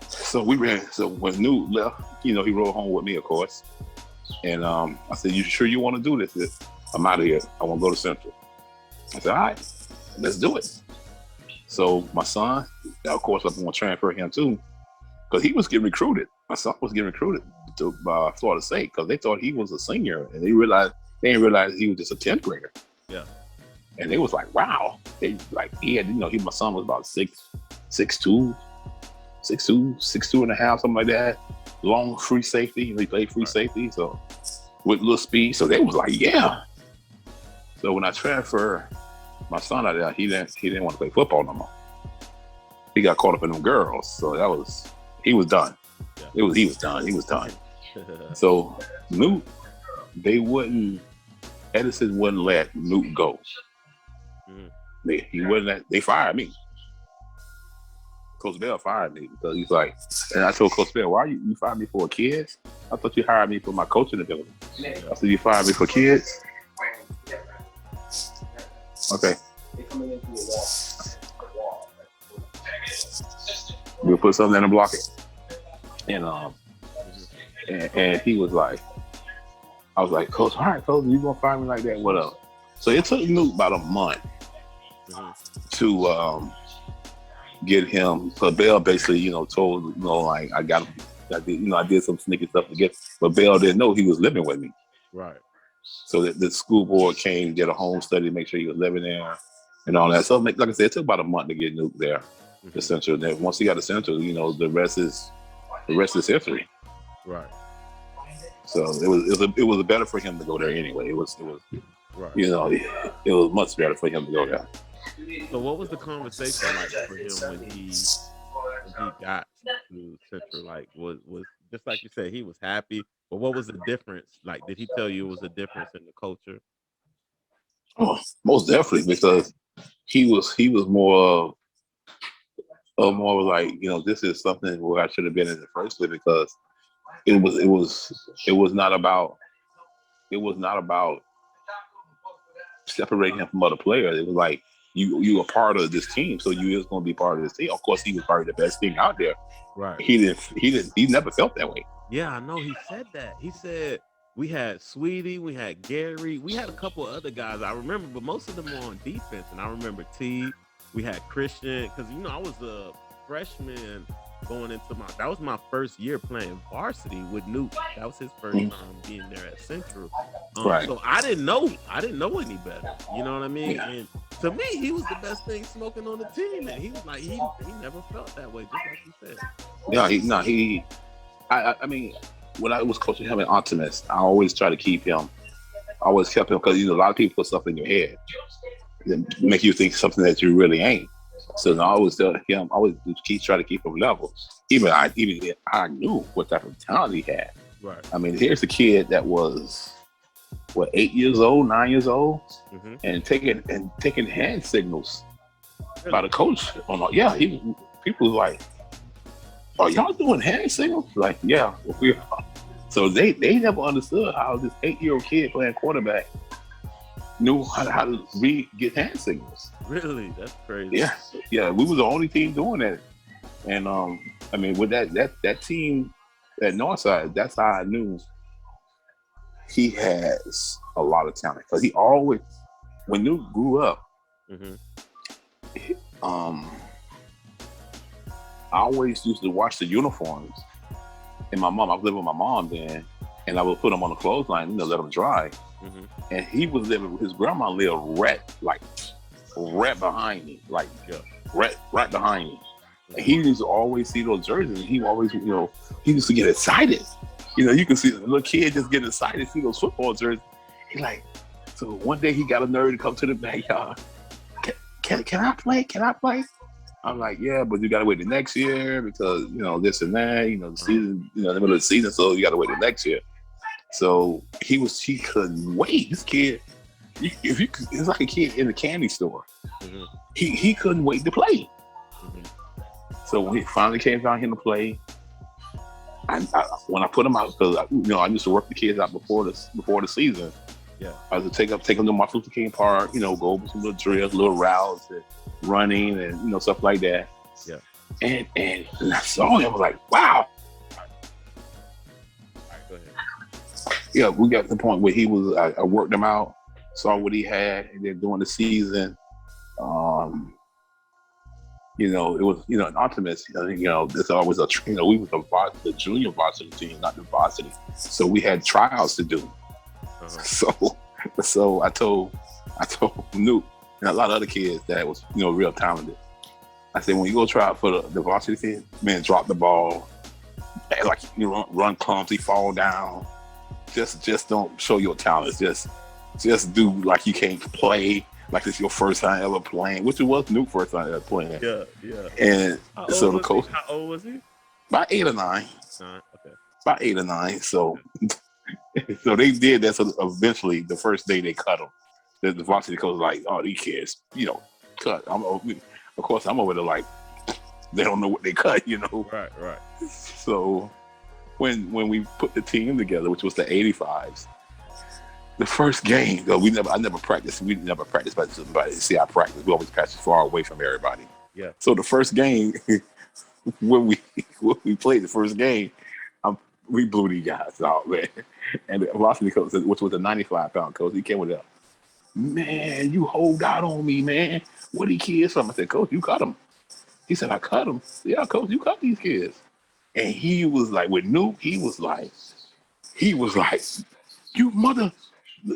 So we ran. So when Nuke left, he rode home with me, of course. And I said, "You sure you want to do this? I'm out of here. I want to go to Central." I said, "All right, let's do it." So my son, of course, I'm going to transfer him too, because he was getting recruited. My son was getting recruited to Florida State because they thought he was a senior, and they didn't realize he was just a 10th grader. Yeah. And they was like, "Wow." They he had, my son was about 6'2", 6'2", 6'2 and a half, something like that. Long free safety. He played free safety. So with little speed. So they was like, yeah. So when I transferred my son out there, he didn't want to play football no more. He got caught up in them girls. So he was done. Yeah. He was done. So Newt, Edison wouldn't let Newt go. They fired me. Coach Bell fired me because he's like, and I told Coach Bell, why you fired me for kids? I thought you hired me for my coaching ability. I said, you fired me for kids? Okay. We'll put something in and block it. And he was like, I was like, Coach, all right, Coach, you gonna fire me like that? What up? So it took Newt about a month to get him. So Bell basically, told, like I did some sneaky stuff to get, but Bell didn't know he was living with me. Right. So the school board came, did a home study to make sure he was living there and all that. So like I said, it took about a month to get Newt there, the Central. Then once he got to Central, the rest is history. Right. So it was better for him to go there anyway. It was right. It was much better for him to go there. So what was the conversation like for him when he got to Central? Like was just like you said, he was happy, but what was the difference? Like, did he tell you it was a difference in the culture? Oh, most definitely, because he was more like, this is something where I should have been in the first place, because it was not about separating him from other players. It was like you were part of this team, so you was going to be part of this team. Of course, he was probably the best thing out there. Right. He never felt that way. Yeah, I know. He said that. He said we had Sweetie, we had Gary, we had a couple of other guys I remember, but most of them were on defense. And I remember T. We had Christian, because I was a freshman going into that was my first year playing varsity with Newt. That was his first time being there at Central. Right. So I didn't know any better. You know what I mean? Yeah. And to me, he was the best thing smoking on the team. And he was like, he never felt that way, just like you said. Yeah, I mean, when I was coaching him in Optimist, I always try to keep him. I always kept him, because a lot of people put stuff in your head that make you think something that you really ain't. So I always tell him, I always try to keep him level. Even I knew what type of talent he had. Right. I mean, here's a kid that was 8 years old, 9 years old, and taking hand signals by the coach. People was like, "Are y'all doing hand signals?" Like, yeah, we are. So they never understood how this 8-year-old kid playing quarterback knew how to get hand signals. Really? That's crazy. Yeah. We was the only team doing that. And I mean, with that team at Northside, that's how I knew he has a lot of talent. Because he always, when Newt grew up, I always used to watch the uniforms. And I was living with my mom then, and I would put them on the clothesline, let them dry. And he was living, his grandma lived right behind me, right behind me. And he used to always see those jerseys, and he always, he used to get excited. You can see the little kid just getting excited to see those football jerseys. He like, so one day he got a nerve to come to the backyard. Can I play? Can I play? I'm like, yeah, but you gotta wait the next year because this and that, the season, the middle of the season, so you gotta wait the next year. So he couldn't wait. This kid, it's like a kid in a candy store. He couldn't wait to play. So when he finally came down here to play, when I put him out, because I used to work the kids out before the season. Yeah, I would take them to Martin Luther King Park, go over some little drills, little routes, and running, and stuff like that. Yeah, and I saw him. I was like, wow. Go ahead. Yeah, we got to the point where he was. I worked him out, saw what he had, and then during the season, it was an optimist. There's always we was the junior varsity team, not the varsity, so we had tryouts to do. So I told Newt and a lot of other kids that was real talented. I said, when you go try out for the varsity team, man, drop the ball, run clumsy, fall down. just don't show your talents. Just do like you can't play, like it's your first time ever playing, which it was Nuke first time ever playing. Yeah, yeah. And How so old the was he? coach, How old was he? about 8 or 9, Okay. about 8 or 9. So so they did that. So eventually, the first day they cut them. The varsity coach was like, "Oh, these kids, cut." Of course, I'm over there like they don't know what they cut, Right, right. So when we put the team together, which was the '85s, the first game, though, I never practiced. We never practiced by somebody to see I practice. We always practice far away from everybody. Yeah. So the first game, when we played the first game, we blew these guys out, man. And the varsity coach, which was a 95-pound coach, he came with that. Man, you hold out on me, man. What these kids from? I said, Coach, you cut them. He said, I cut them. Yeah, Coach, you cut these kids. And he was like, with Nuke, he was like, you mother,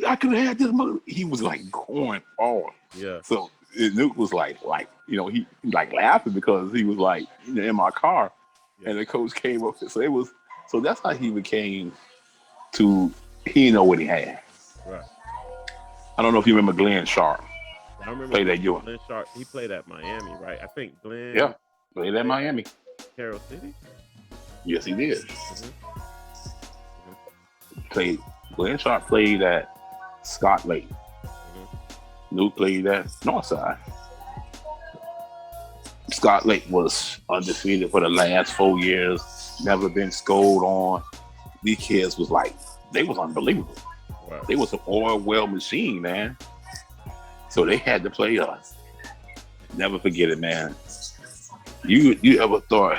I could have had this mother. He was like going on. Yeah. So Nuke was he like laughing because he was like in my car, Yeah. and the coach came up. So that's how he became to he didn't know what he had. Right. I don't know if you remember Glenn Sharp. I remember Played at you. Glenn Sharp. He played at Miami, right? I think Glenn. Yeah, played at Miami. Carroll City. Yes, he did. Mm-hmm. Glenn Sharp played at Scott Lake. Nuke played at Northside. Scott Lake was undefeated for the last 4 years. Never been scored on. These kids was they was unbelievable. Wow. They was an oil well machine, man. So they had to play us. Never forget it, man. You ever thought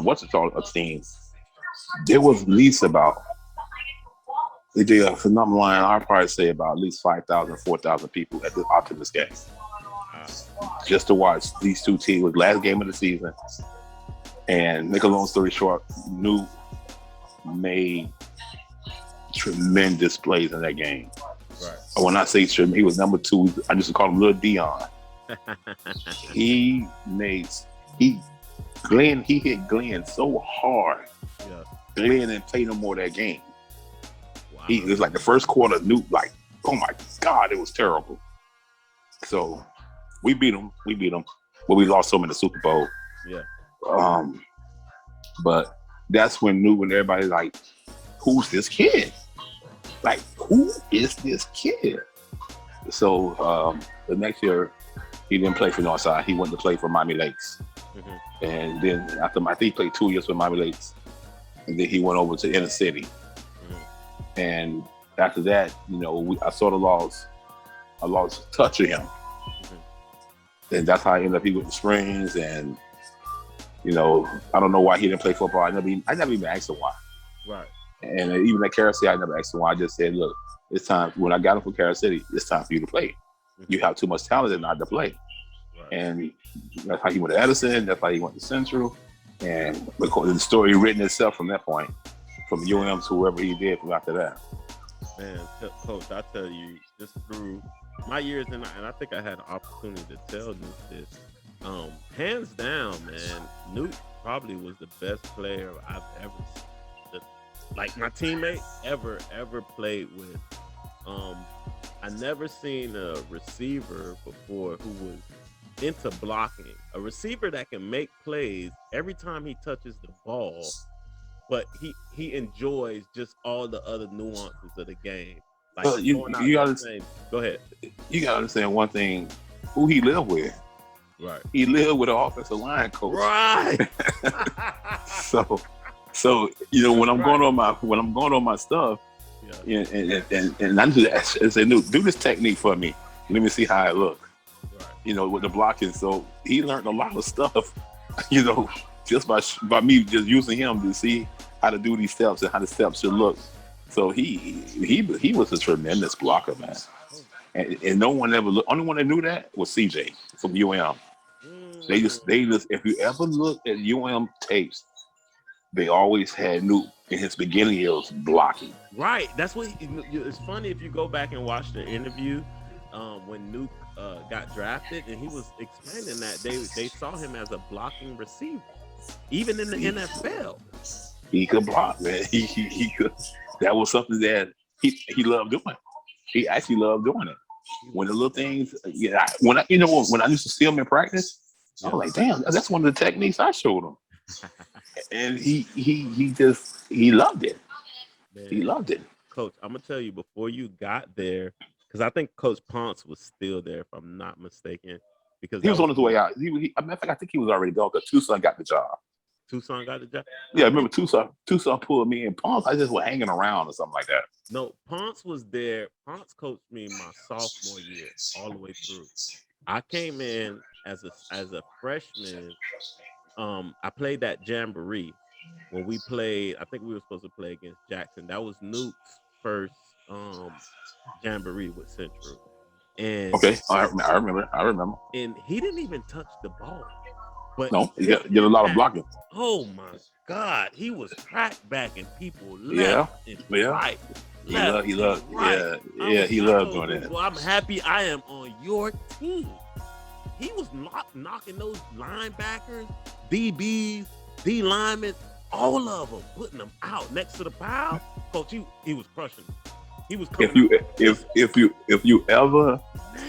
what's it called, a team? There was at least about, they did a phenomenal line, I'd probably say about at least 5,000, 4,000 people at the Optimus game. Just to watch these two teams. It was the last game of the season. And make a long story short, Nuke made tremendous plays in that game. Right. When I say tremendous, he was number 2. I just call him Little Dion. He hit Glenn so hard. Yeah. Glenn didn't play no more that game. Wow. It was like the first quarter, Nuke, oh my God, it was terrible. So we beat them, but we lost some in the Super Bowl. Yeah. But that's when Nuke and everybody like, who's this kid? Like, who is this kid? So the next year, he didn't play for Northside. He went to play for Miami Lakes. Mm-hmm. And then after I think he played 2 years for Miami Lakes. And then he went over to Inner City. Mm-hmm. And after that, I sort of lost touch of him. Mm-hmm. And that's how I ended up. He went to Springs, and I don't know why he didn't play football. I never even asked him why. Right. And even at Carroll City, I never asked him why. I just said, look, it's time. When I got him from Carroll City, it's time for you to play. Mm-hmm. You have too much talent and not to play. Right. And that's how he went to Edison. That's how he went to Central. And the story written itself from that point, from UM to whoever he did from after that. Man, Coach, I tell you, just through my years, and I think I had an opportunity to tell Nuke this. Hands down, man, Nuke probably was the best player I've ever seen. Like my teammate ever played with. I never seen a receiver before who was into blocking. A receiver that can make plays every time he touches the ball, but he enjoys just all the other nuances of the game. Like you gotta, go ahead. You gotta understand one thing: who he lived with. Right. He lived with an offensive line coach. Right. So when I'm going on my stuff, yeah. and I just say, "No, do this technique for me. Let me see how it looks." Right. With the blocking. So he learned a lot of stuff. Just by me just using him to see how to do these steps and how the steps should look. So he was a tremendous blocker, man. And no one ever looked. Only one that knew that was CJ from UM. They just if you ever look at UM tapes, they always had Nuke in his beginning years blocking. Right. That's what it's funny if you go back and watch the interview when Nuke got drafted, and he was explaining that they saw him as a blocking receiver, even in the NFL. He could block, man. He could. That was something that he loved doing. He actually loved doing it. He When was the little so things, yeah, when I, you know, when I used to see him in practice, I yeah. was like, damn, that's one of the techniques I showed him, and he just he loved it. He Man, loved it. Coach, I'm gonna tell you before you got there, because I think Coach Ponce was still there, if I'm not mistaken, because He that was on was his way when out. I mean, I think he was already gone because Tucson got the job. Tucson got the job. Yeah, I I think remember Tucson pulled me in. Palms, I just were hanging around or something like that. no, Ponce was there. Ponce coached me my sophomore year all the way through. I came in as a freshman. I played that jamboree when we played. I think we were supposed to play against Jackson. That was Nuke's first jamboree with Central, and Okay, I remember. I remember. he didn't even touch the ball. But No, you this get a lot of impact, blocking. oh my God, he was crack backing people left Yeah, and yeah. right, left He and loved, right. he I loved told doing dude, that. well, I'm happy I am on your team. He was knocking those linebackers, DBs, D linemen, all of them, putting them out next to the pile. Coach, he was crushing them. He was If coming you out. Listen, if you ever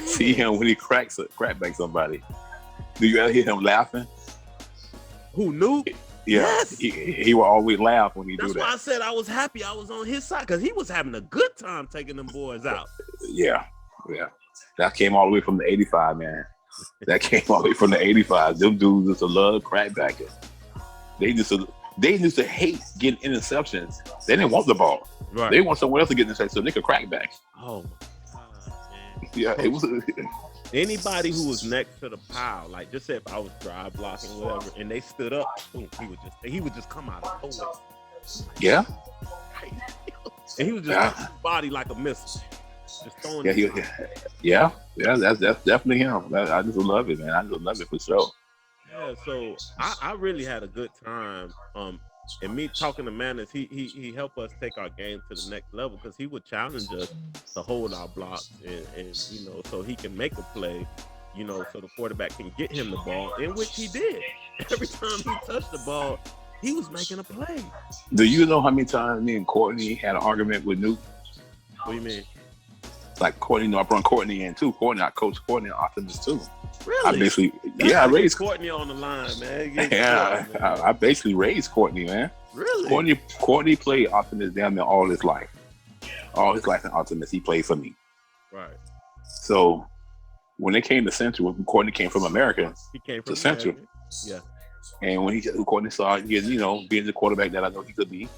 see man, him when he crack back somebody, do you ever hear him laughing? who knew? Yeah, Yes. he will always laugh when he do That's why that. I said I was happy I was on his side because he was having a good time taking them boys out. Yeah, yeah. That came all the way from the '85, man. That came all the way from the '85. Them dudes used to love crackbacking. They used to they used to hate getting interceptions. They didn't want the ball. Right. They want someone else to get intercepted so they could crack back. Oh my God, man. Yeah, it Coach, was. anybody who was next to the pile, like just say if I was drive blocking or whatever, and they stood up, boom, he would just come out of nowhere. Yeah, And he was just yeah, throwing his body like a missile. Just throwing yeah, his yeah, yeah, yeah. That's definitely him. I just love it, man. I just love it for sure. Yeah, so I really had a good time. And me talking to Manners, he helped us take our game to the next level because he would challenge us to hold our blocks and so he can make a play, so the quarterback can get him the ball, in which he did. Every time he touched the ball, he was making a play. Do you know how many times me and Courtney had an argument with Nuke? What do you mean? Like Courtney, I brought Courtney in too. Courtney, I coached Courtney in offense too. I Really? basically, That's yeah, I like raised. Courtney on the line, man. Yeah, Courtney, man. I basically raised Courtney, man. Really? Courtney played offense damn near all his life. All his life in offense, he played for me. Right. So when they came to Central, Courtney came from America He came to from Central, America. Yeah. and when Courtney saw being the quarterback that I know he could be,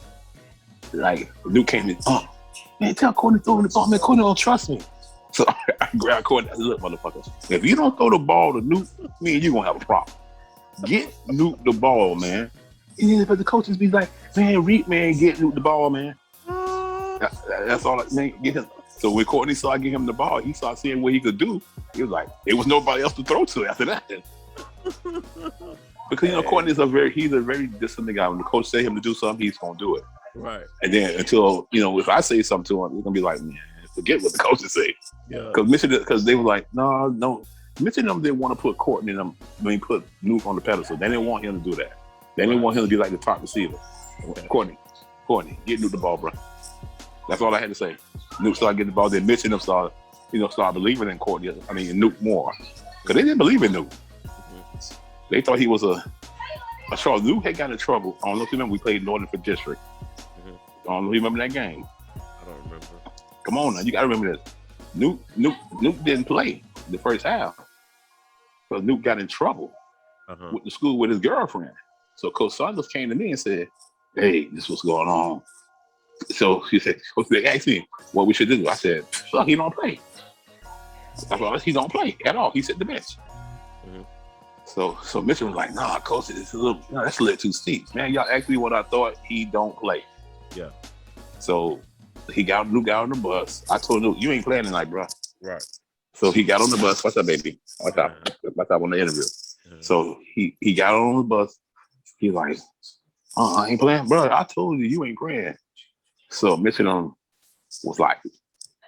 like Duke came in, man, tell Courtney throw the ball, man. Courtney don't trust me. So I grabbed Courtney. I said, look, motherfucker, if you don't throw the ball to Nuke, me and you gonna have a problem. Get Nuke the ball, man. And then but the coaches be like, man, Reed, man, get Nuke the ball, man. That's all. Man, get him. So when Courtney saw I give him the ball, he started seeing what he could do. He was like, there was nobody else to throw to after that. Because Courtney's he's a very disciplined guy. When the coach say him to do something, he's gonna do it. Right. And then until if I say something to him, he's gonna be like, man, forget what the coaches say. Yeah. Because they were like, no. Mitchell them didn't want to put Courtney in them. Put Nuke on the pedestal. They didn't want him to do that. They didn't want him to be like the top receiver. Okay. Courtney, get Nuke the ball, bro. That's all I had to say. Nuke started getting the ball. Then Mitchell them started believing in Courtney. Nuke more, because they didn't believe in Nuke. Mm-hmm. They thought he was a Charles. Nuke had got in trouble. I don't know if you remember. We played Norland for district. Mm-hmm. I don't know if you remember that game. I don't remember. Come on now, you gotta remember this. Nuke didn't play the first half because Nuke got in trouble with the school with his girlfriend. So Coach Saunders came to me and said, "Hey, this is what's going on." So they asked me what we should do. I said, "Fuck, he don't play." He don't play at all. He's at the bench. Mm-hmm. So Mitchell was like, "Nah, Coach, that's a little too steep, man. Y'all asked me what I thought. He don't play." Yeah. So Luke got on the bus. I told Luke, "You ain't playing tonight, bro." Right. So he got on the bus. What's up, baby? What's up on the interview? So he got on the bus. He's like, I ain't playing, bro. I told you ain't playing. So Mitchell was like,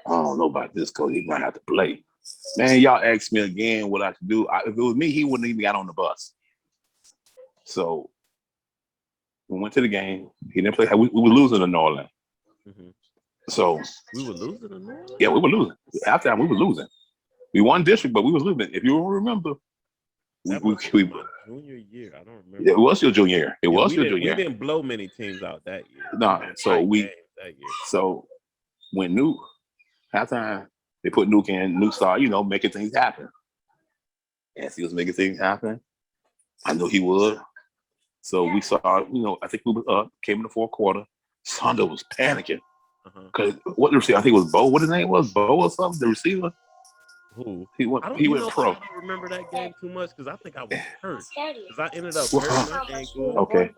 I don't know about this, coach. He's gonna have to play. Man, y'all asked me again what I should do. If it was me, he wouldn't even got on the bus. So We went to the game. He didn't play. We were losing to Norland. Mhm. So We were losing to Norland. yeah, we were losing. After that, we were losing. We won district, but we was losing. If you remember, That we, must have we been my junior year. I don't remember. it was your junior year. It Yeah, was your we junior year. didn't blow many teams out that year. We No, won so tight games that year. so when Nuke halftime, they put Nuke in. Nuke started, making things happen. As he was making things happen, I knew he would. So we saw, I think we was up. Came in the fourth quarter. Sonda was panicking Uh-huh. because what the receiver? I think it was Bo. What his name was? Bo or something. The receiver. Who? He went. I don't. He You went know what? pro. I don't remember that game too much because I think I was hurt. Because I ended up Well, hurting my ankle, okay.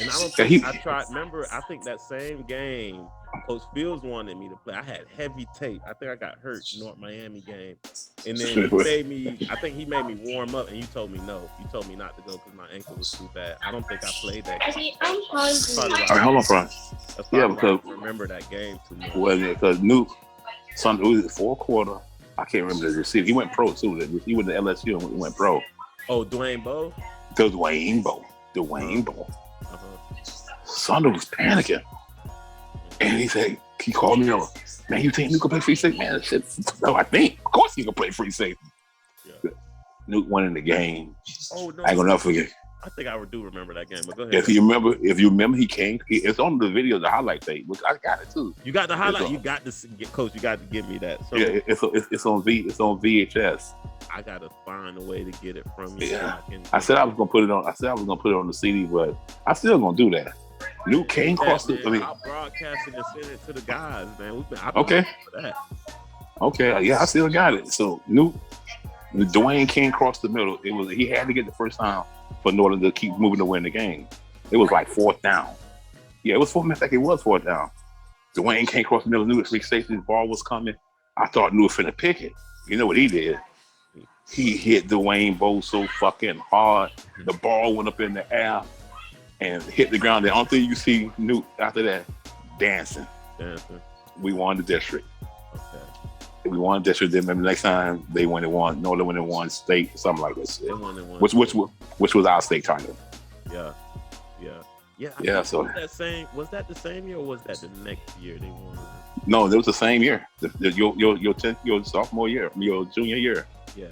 and I don't Yeah, think I tried. Remember, I think that same game, Coach Fields wanted me to play. I had heavy tape. I think I got hurt North Miami game, and then he made me. I think he made me warm up, and you told me no. You told me not to go because my ankle was too bad. I don't think I played that game. I'm hungry. All right, hold on, Brian. That's Yeah, probably why I because don't remember that game too much. well, because Nuke, Sonda was the fourth quarter. I can't remember the receiver. He went pro too. He went to LSU and went pro. Oh, Dwayne Bowe. Dwayne Bowe. Sonda was panicking. And he called me over. Man, you think Nuke can play free safety? Man, shit. No, I think. Of course he can play free safety. Yeah. Nuke won in the game. Oh no. I ain't gonna never forget. I think I do remember that game, but go ahead. If you remember, he came. It's on the video, the highlight tape, which I got it too. You got the highlight. You got to Coach. You got to give me that. So yeah, it's on VHS. I gotta find a way to get it from you. Yeah, so I said I was gonna put it on. I said I was gonna put it on the CD, but I still gonna do that. Nuke came across the. I'll broadcast it and send it to the guys, man. Okay. For that. Okay, yeah, I still got it. So Dwayne came across the middle. He had to get the first down for Norland to keep moving to win the game. It was like fourth down. Yeah, it was fourth. In fact, it was fourth down. Dwayne came across the middle, knew the free safety, the ball was coming. I thought Nuke was finna pick it. You know what he did? He hit Dwayne Bowe so fucking hard. The ball went up in the air and hit the ground. The only thing you see Nuke after that, dancing. We won the district. Okay. We won district. Then maybe next time they went and won. No, they went and won state, something like this. They won and won. Which was our state title. Yeah. Yeah. So was that the same year or was that the next year they won? No, it was the same year. Your sophomore year, your junior year. Yeah.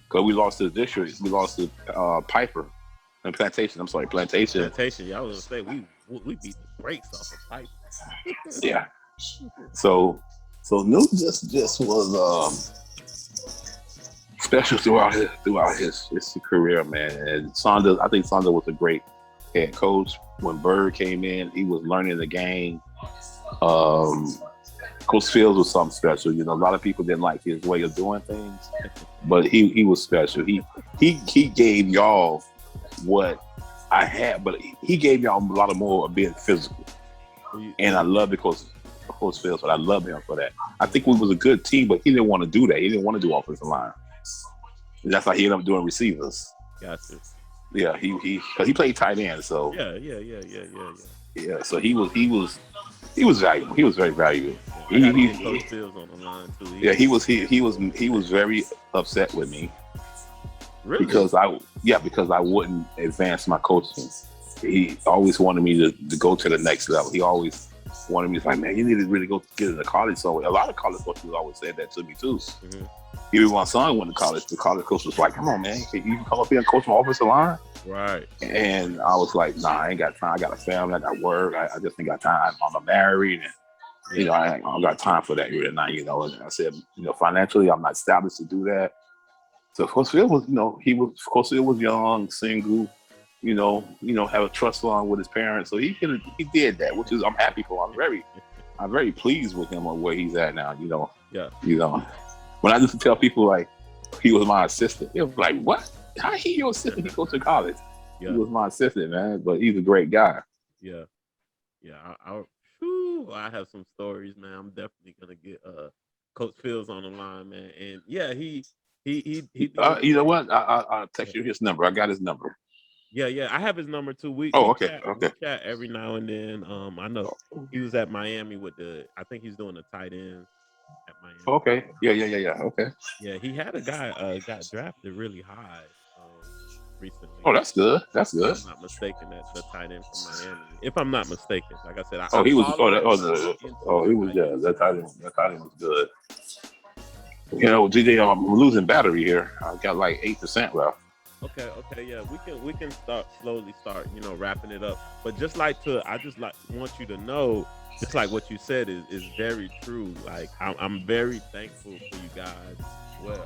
Because we lost to the district. We lost to Piper and Plantation. I'm sorry, Plantation. Plantation. Yeah, I was gonna say we beat the brakes off of Piper. Yeah. So Nuke just was special throughout his career, man. And I think Sonda was a great head coach. When Bird came in, he was learning the game. Coach Fields was something special. A lot of people didn't like his way of doing things, but he was special. He gave y'all what I had, but he gave y'all a lot of more of being physical. And I love it because of Coach Fields, but I love him for that. I think we was a good team, but he didn't want to do that. He didn't want to do offensive line. And that's why he ended up doing receivers. Gotcha. Yeah, because he played tight end, so yeah. So he was valuable. He was very valuable. Coach Fields on the line too. He was very upset with me. Really? Because I wouldn't advance my coaching. He always wanted me to go to the next level. He always wanted me to like, man, you need to really go get into college. So a lot of college coaches always said that to me too. Mm-hmm. Even when my son went to college, the college coach was like, come on, man, can you come up here and coach my offensive line? Right. And I was like, nah, I ain't got time. I got a family. I got work. I just ain't got time. I'm married. And, I don't got time for that really now, And I said, financially, I'm not established to do that. So Coach Field was, Coach Field was young, single, have a trust fund with his parents. So he did that, which is I'm happy for. I'm very pleased with him on where he's at now, Yeah. When I used to tell people like he was my assistant, they were like, what? How he your assistant? He goes to college. Yeah. He was my assistant, man, but he's a great guy. Yeah. I have some stories, man. I'm definitely gonna get Coach Fields on the line, man. And yeah, he you know what? I'll text you his number. I got his number. Yeah. I have his number too. We okay. chat every now and then. I know he was at Miami I think he's doing the tight ends at Miami. Okay. Yeah. Okay. Yeah, he had a guy got drafted really high recently. Oh, that's good. That's If good. I'm not mistaken, that the tight end from Miami. If I'm not mistaken, like I said, Oh, I he was. follow it, but I look into Oh, it. he was. I Yeah, usually don't. that tight end was good. You know, DJ, I'm losing battery here. I got like 8% left. Okay, yeah, we can start, wrapping it up. But I just like want you to know, just like what you said is very true. Like I'm very thankful for you guys. Well,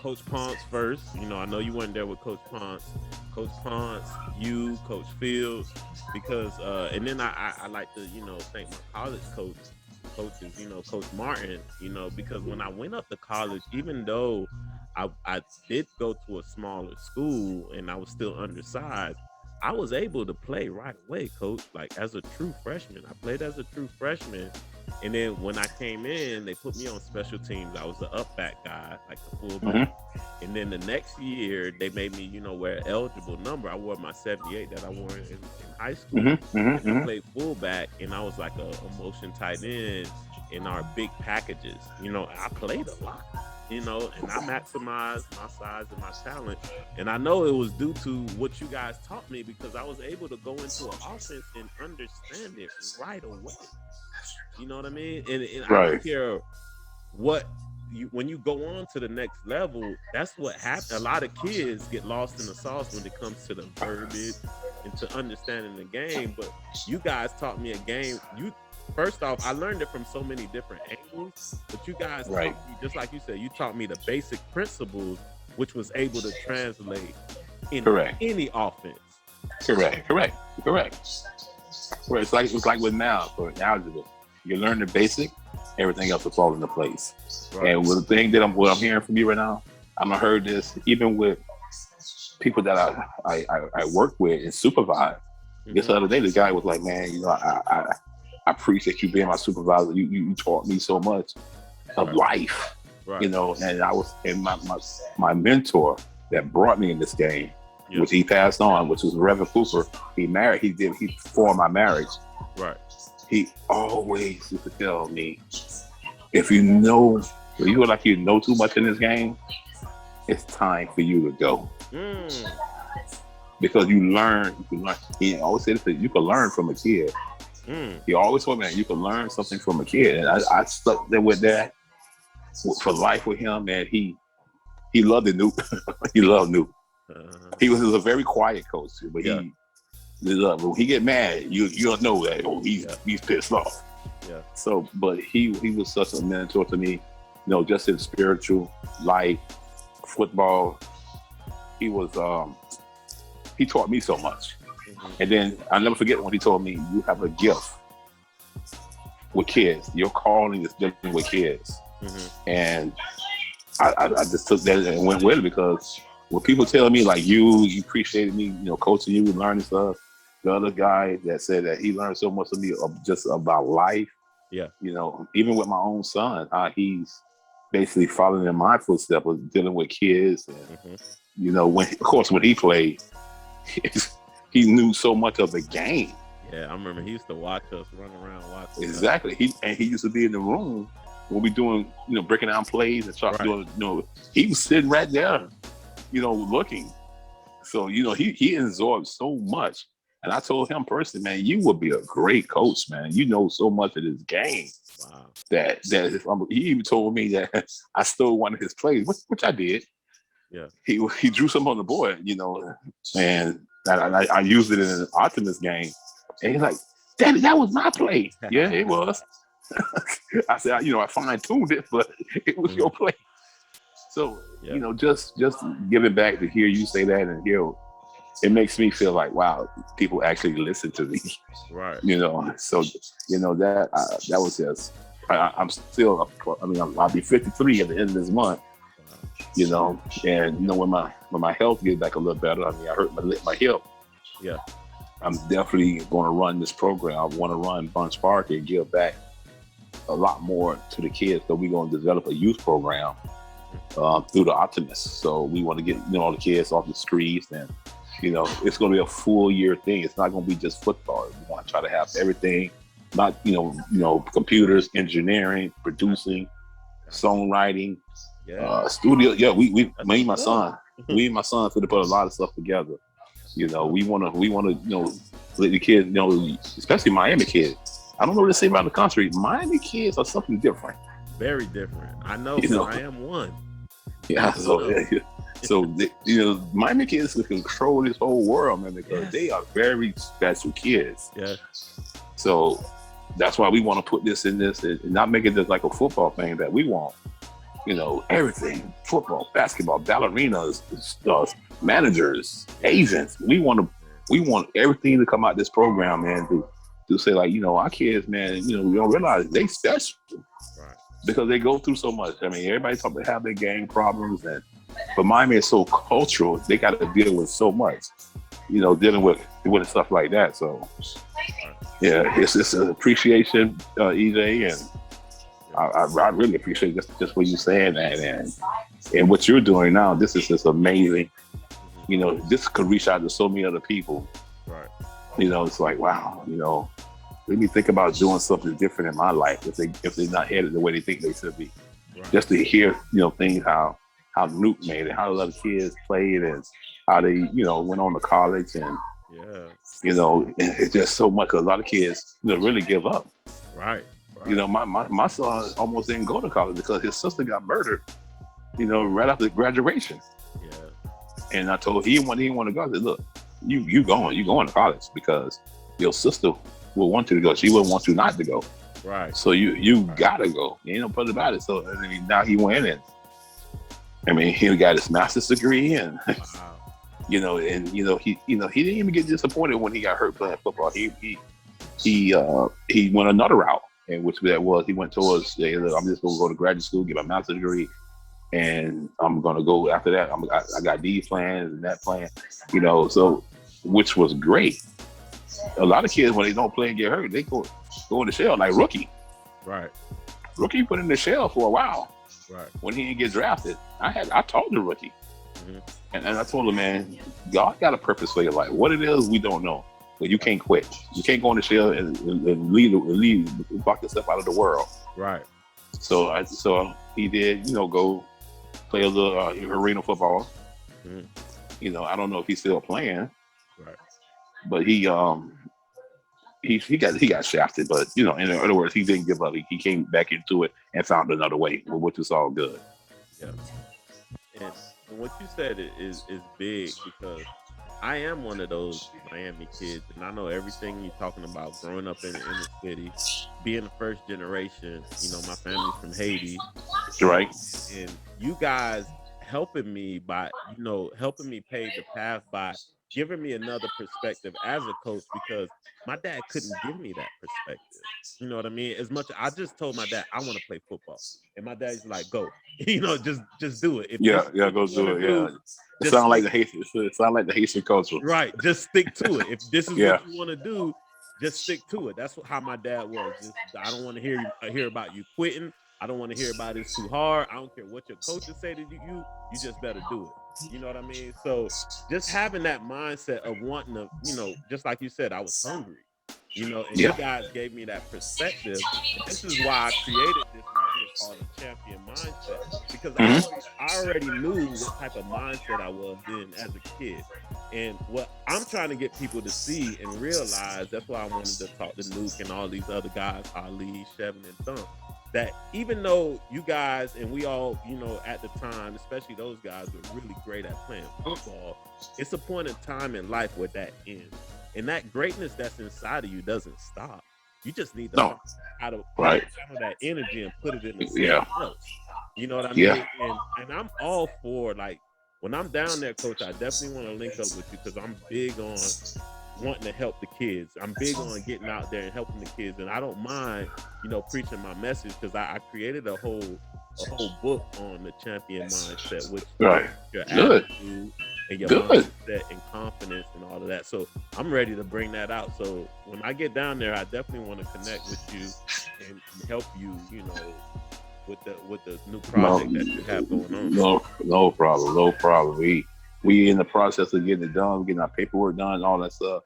Coach Ponce first. I know you weren't there with Coach Ponce. Coach Ponce, you, Coach Fields, because and then I like to thank my college coaches, Coach Martin, because when I went up to college, even though I did go to a smaller school and I was still undersized, I was able to play right away, coach. Like as a true freshman. I played as a true freshman. And then when I came in, they put me on special teams. I was the up back guy, like the fullback. Mm-hmm. And then the next year, they made me, wear an eligible number. I wore my 78 that I wore in high school. Mm-hmm. And I Mm-hmm. played fullback, and I was like a motion tight end in our big packages. I played a lot, and I maximized my size and my talent. And I know it was due to what you guys taught me because I was able to go into an offense and understand it right away. You know what I mean? And I don't Right. care what when you go on to the next level, that's what happens. A lot of kids get lost in the sauce when it comes to the verbiage and to understanding the game. But you guys taught me a game. You first off, I learned it from so many different angles. But you guys Right. taught me, just like you said, you taught me the basic principles, which was able to translate in Correct. any offense. Correct. It's like with now for algebra. You learn the basic, everything else will fall into place. Right. And with the thing that what I'm hearing from you right now, I'm gonna heard this even with people that I work with and supervise. This other day, the guy was like, "Man, I appreciate you being my supervisor. You taught me so much of life, Right. And I was and my mentor that brought me in this game, Yeah. which he passed on, which was Reverend Cooper. He formed my marriage. Right. He always used to tell me, if you feel like you know too much in this game, it's time for you to go. Because you learn. He always said that you can learn from a kid. He always told me that you can learn something from a kid. And I stuck there with that for life with him. And he loved it, Nuke. He loved Nuke. He was a very quiet coach, but when he get mad, you'll know that he's pissed off. Yeah. So, but he was such a mentor to me, just in spiritual life, football. He was he taught me so much. And then I'll never forget when he told me, you have a gift with kids. Your calling is dealing with kids. And I just took that and went with it because when people tell me like you appreciated me, coaching you and learning stuff, the other guy that said that he learned so much of me just about life. Yeah. Even with my own son, he's basically following in my footsteps of dealing with kids. And, when he played, he knew so much of the game. Yeah, I remember he used to watch us run around watching. Exactly. He used to be in the room when we doing, breaking down plays and start doing, he was sitting right there, looking. So, he absorbed so much. And I told him personally, man, you would be a great coach, man. You know so much of this game. Wow. That he even told me that I stole one of his plays, which I did. Yeah. He drew some on the board, and I used it in an Optimus game. And he's like, Daddy, that was my play. Yeah, it was. I said, I fine-tuned it, but it was your play. So, just give it back to hear you say that and hear, it makes me feel like, wow, people actually listen to me. Right. So, that was just, I'm still, I'll be 53 at the end of this month. And when my health gets back a little better, I hurt my hip. Yeah. I'm definitely going to run this program. I want to run Bunche Park and give back a lot more to the kids. So we're going to develop a youth program through the Optimist. So we want to get all the kids off the streets, and it's going to be a full year thing. It's not going to be just football. We want to try to have everything, not computers, engineering, producing, songwriting. Studio. Yeah, we me and my son. Me and my son could have put a lot of stuff together. We wanna let the kids, especially Miami kids. I don't know what to say about the country. Miami kids are something different. Very different. I know, because I am one. Yeah. Miami kids can control this whole world, man, because they are very special kids. Yeah. So that's why we want to put this in this and not make it just like a football thing that we want. Everything: football, basketball, ballerinas, managers, agents. We want everything to come out this program, man, to say, like, our kids, man, we don't realize they special. Right. Because they go through so much. I mean, everybody talk about have their gang problems, but Miami is so cultural. They got to deal with so much, dealing with stuff like that. So, yeah, it's an appreciation, EJ, and I really appreciate just what you're saying, and what you're doing now. This is just amazing. This could reach out to so many other people. Right. It's like, wow. Let me think about doing something different in my life if they're not headed the way they think they should be. Right. Just to hear things how Nuke made it, how the other kids played, and how they went on to college, and it's just so much. A lot of kids really give up. Right. My son almost didn't go to college because his sister got murdered, right after graduation. Yeah. And I told him he didn't want to go. I said, look, you going to college because your sister will want you to go. She wouldn't want you not to go. Right. So you gotta go. You ain't no put about it. So now he went in. He got his master's degree, and wow. he didn't even get disappointed when he got hurt playing football. He went another route, and which that was he went towards. I'm just gonna go to graduate school, get my master's degree, and I'm gonna go after that. I got these plans and that plan, so which was great. A lot of kids, when they don't play and get hurt, they go in the shell, like Rookie. Right. Rookie put in the shell for a while. Right. When he didn't get drafted, I told the Rookie, and I told him, man, God got a purpose for your life. What it is, we don't know, but you can't quit. You can't go in the shell and block yourself out of the world. Right. So he did, go play a little arena football. I don't know if he's still playing. Right. But he got shafted, but in other words, he didn't give up. He came back into it and found another way, which is all good. Yeah. And what you said is big, because I am one of those Miami kids, and I know everything you're talking about. Growing up in the inner city, being the first generation, my family's from Haiti, right? And you guys helping me by helping me pave the path by giving me another perspective as a coach, because my dad couldn't give me that perspective. You know what I mean? As much I just told my dad I want to play football, and my dad's like, go, just do it. If go do it. Yeah, it sounds like the Haitian. It sounds like the Haitian culture. Right, just stick to it. If this is what you want to do, just stick to it. That's how my dad was. I don't want to hear about you quitting. I don't want to hear about it's too hard. I don't care what your coaches say to you. You just better do it. You know what I mean? So just having that mindset of wanting to, just like you said, I was hungry, and you guys gave me that perspective. And this is why I created this right here called the champion mindset, because I already knew what type of mindset I was in as a kid. And what I'm trying to get people to see and realize, that's why I wanted to talk to Nuke and all these other guys, Ali, Shevin, and Thump, that even though you guys and we all, at the time, especially those guys were really great at playing football, it's a point in time in life where that ends. And that greatness that's inside of you doesn't stop. You just need to learn how to channel that energy and put it in something else. You know what I mean? Yeah. And I'm all for, like, when I'm down there, Coach, I definitely want to link up with you, because I'm big on wanting to help the kids. I'm big on getting out there and helping the kids, and I don't mind, preaching my message, because I created a whole book on the champion mindset, which your attitude and your mindset and confidence and all of that. So I'm ready to bring that out. So when I get down there, I definitely want to connect with you and help you, with the new project that you have going on. No problem. We in the process of getting it done, getting our paperwork done, and all that stuff.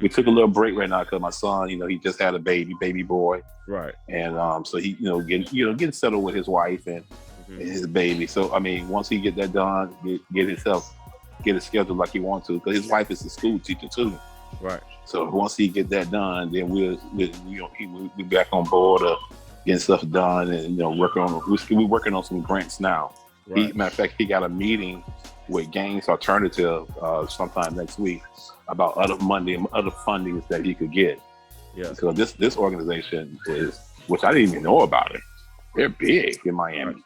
We took a little break right now because my son, he just had a baby boy, right? And so he, getting settled with his wife, and Hmm. his baby. So I mean, once he get that done, get his schedule like he wants to, because his wife is a school teacher too. Right. So once he get that done, then we'll be back on board of getting stuff done, and working on we working on some grants now. Right. Matter of fact, he got a meeting with Games Alternative sometime next week about other fundings that he could get, Yeah. because this organization is, which I didn't even know about it. They're big in Right. Miami.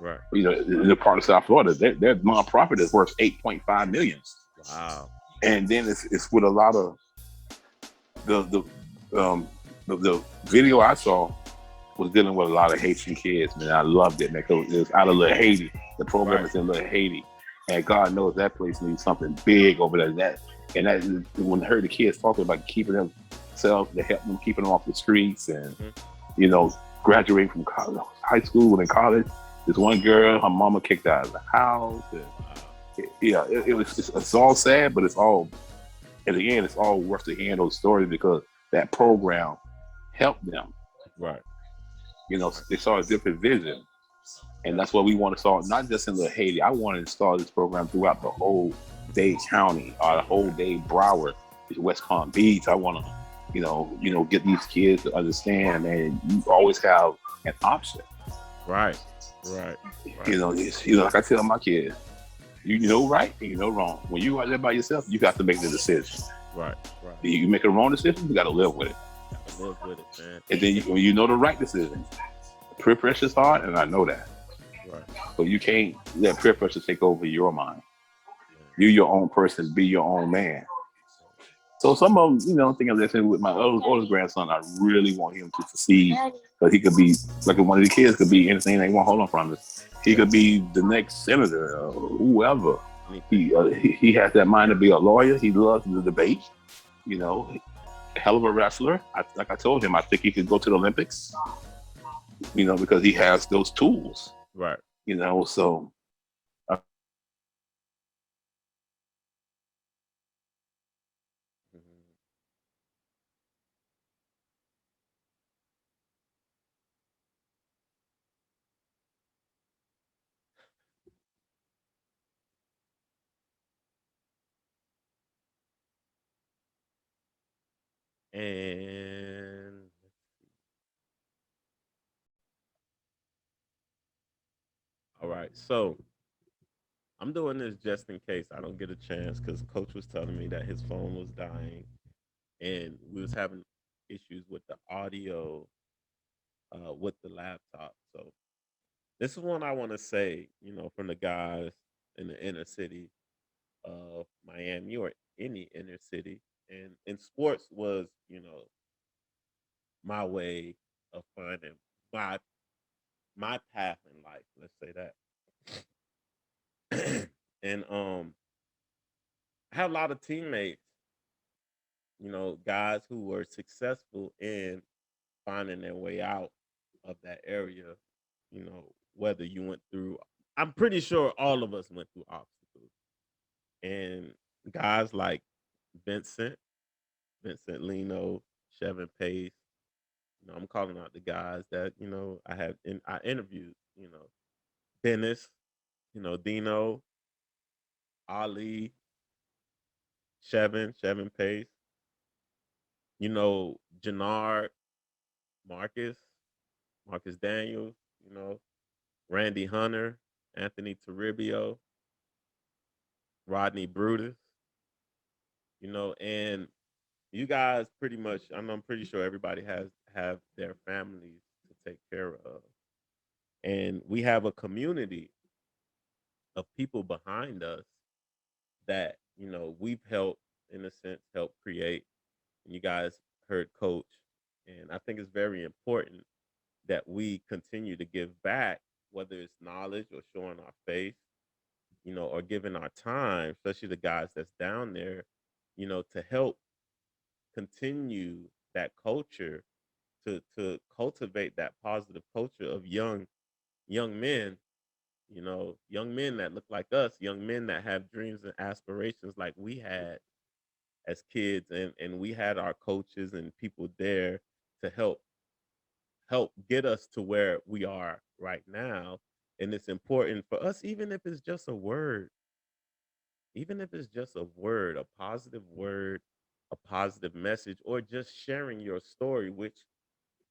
Right. In the part of South Florida, their nonprofit is worth 8.5 million, Wow. and then it's with a lot of the video I saw was dealing with a lot of Haitian kids, man. I loved it, man. 'Cause it was out of Little Haiti. The program Right. is in Little Haiti, and God knows that place needs something big over there. That when I heard the kids talking about keeping themselves, to help them keeping them off the streets, and Hmm. you know, graduating from college, high school and college. This one girl, her mama kicked her out of the house, and Wow. it's all sad, but it's all, in the end, it's all worth the hearing those stories, because that program helped them. Right. Right. They saw a different vision, and Yeah. that's what we want to start. Not just in Little Haiti. I want to start this program throughout the whole Dade County, or the whole Dade Broward, West Palm Beach. I want to, get these kids to understand, and you always have an option. Right. Right. Right. Like I tell my kids, you know right and you know wrong. When you out there by yourself, you got to make the decision. Right. Right. You make a wrong decision, you got to live with it. Gotta live with it, man. And then when you know the right decision, peer pressure is hard, and I know that. Right. So you can't let peer pressure take over your mind. Man. You your own person, be your own man. So some of them, think of listening with my oldest grandson. I really want him to succeed, because he could be like one of the kids could be anything they want. Hold on from this. He Yeah. could be the next senator or whoever. Anything. He has that mind to be a lawyer. He loves the debate. You know, hell of a wrestler. Like I told him, I think he could go to the Olympics. Because he has those tools. Right. So Mhm. And all right. So I'm doing this just in case I don't get a chance, because Coach was telling me that his phone was dying and we was having issues with the audio with the laptop. So this is one I want to say, from the guys in the inner city of Miami or any inner city. And sports was, my way of finding my my path in life. Let's say that. And I had a lot of teammates, guys who were successful in finding their way out of that area. Whether you went through, I'm pretty sure all of us went through obstacles. And guys like Vincent, Vincent Lino, Chevin Pace, I'm calling out the guys that, I interviewed, Dennis, Dino, Ali, Chevin Pace, Jannard, Marcus, Marcus Daniels, Randy Hunter, Anthony Toribio, Rodney Brutus, and you guys pretty much, I'm pretty sure everybody have their families to take care of. And we have a community of people behind us that, we've helped, in a sense, help create. And you guys heard Coach. And I think it's very important that we continue to give back, whether it's knowledge or showing our face, or giving our time, especially the guys that's down there, to help continue that culture, to cultivate that positive culture of young men, young men that look like us, young men that have dreams and aspirations like we had as kids, and we had our coaches and people there to help get us to where we are right now. And it's important for us, even if it's just a word, even if it's just a word, a positive message, or just sharing your story, which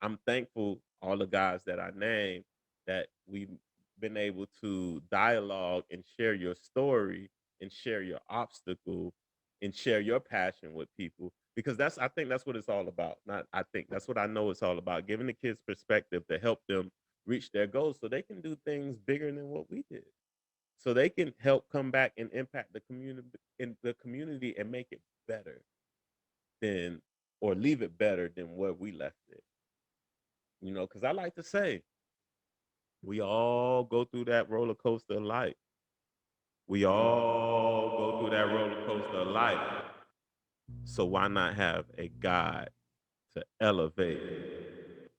I'm thankful all the guys that I named that we've been able to dialogue and share your story and share your obstacle and share your passion with people, because that's, I think that's what it's all about. Not I think that's what I know it's all about, giving the kids perspective to help them reach their goals so they can do things bigger than what we did. So they can help come back and impact the community and make it better than, or leave it better than where we left it. Because I like to say we all go through that roller coaster of life. We all go through that roller coaster of life. So why not have a guide to elevate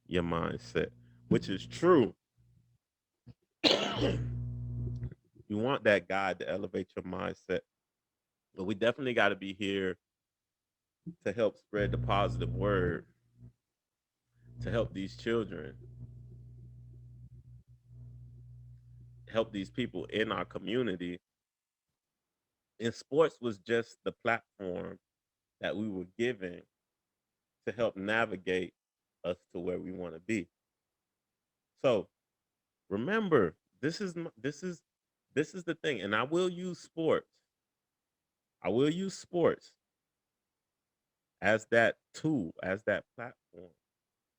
your mindset? Which is true. You want that guide to elevate your mindset. But we definitely got to be here to help spread the positive word, to help these children, help these people in our community. And sports was just the platform that we were given to help navigate us to where we want to be. So remember, this is the thing, and I will use sports. I will use sports as that tool, as that platform.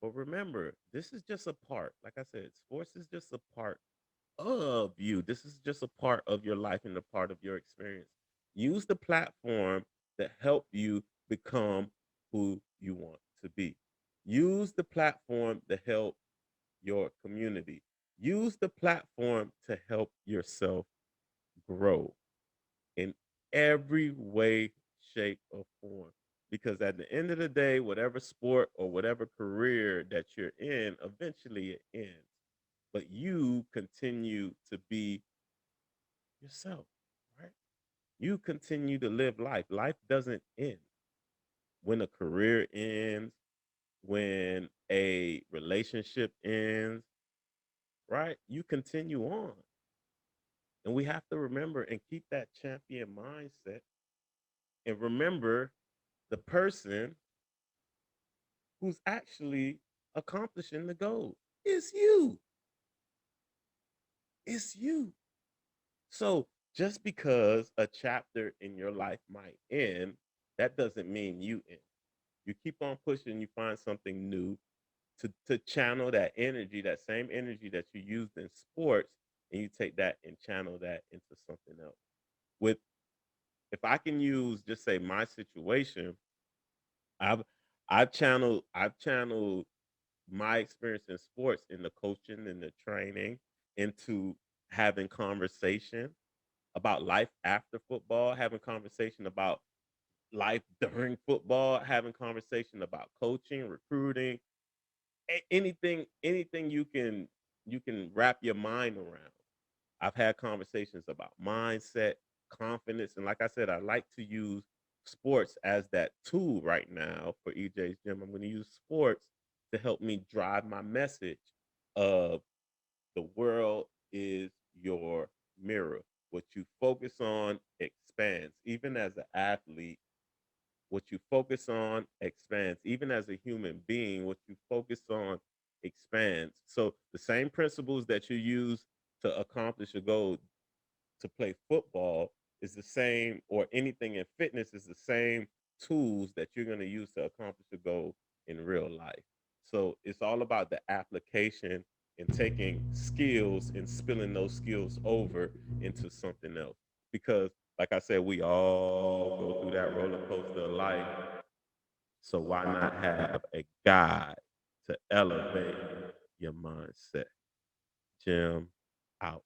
But remember, this is just a part. Like I said, sports is just a part of you. This is just a part of your life and a part of your experience. Use the platform to help you become who you want to be. Use the platform to help your community. Use the platform to help yourself grow in every way, shape, or form. Because at the end of the day, whatever sport or whatever career that you're in, eventually it ends. But you continue to be yourself, right? You continue to live life. Life doesn't end. When a career ends, when a relationship ends, right? You continue on. And we have to remember and keep that champion mindset and remember the person who's actually accomplishing the goal. It's you. It's you. So just because a chapter in your life might end, that doesn't mean you end. You keep on pushing, you find something new to channel that energy, that same energy that you used in sports, and you take that and channel that into something else. With if I can use just say my situation, I've I've channeled my experience in sports in the coaching and the training into having conversation about life after football, having conversation about life during football, having conversation about coaching, recruiting, anything you can wrap your mind around. I've had conversations about mindset, confidence, and like I said, I like to use sports as that tool right now for EJ's gym. I'm going to use sports to help me drive my message of the world is your mirror. What you focus on expands. Even as an athlete, what you focus on expands. Even as a human being, what you focus on expands. So the same principles that you use to accomplish a goal to play football is the same, or anything in fitness is the same tools that you're going to use to accomplish a goal in real life. So it's all about the application and taking skills and spilling those skills over into something else. Because, like I said, we all go through that roller coaster of life. So why not have a guide to elevate your mindset? Jim out.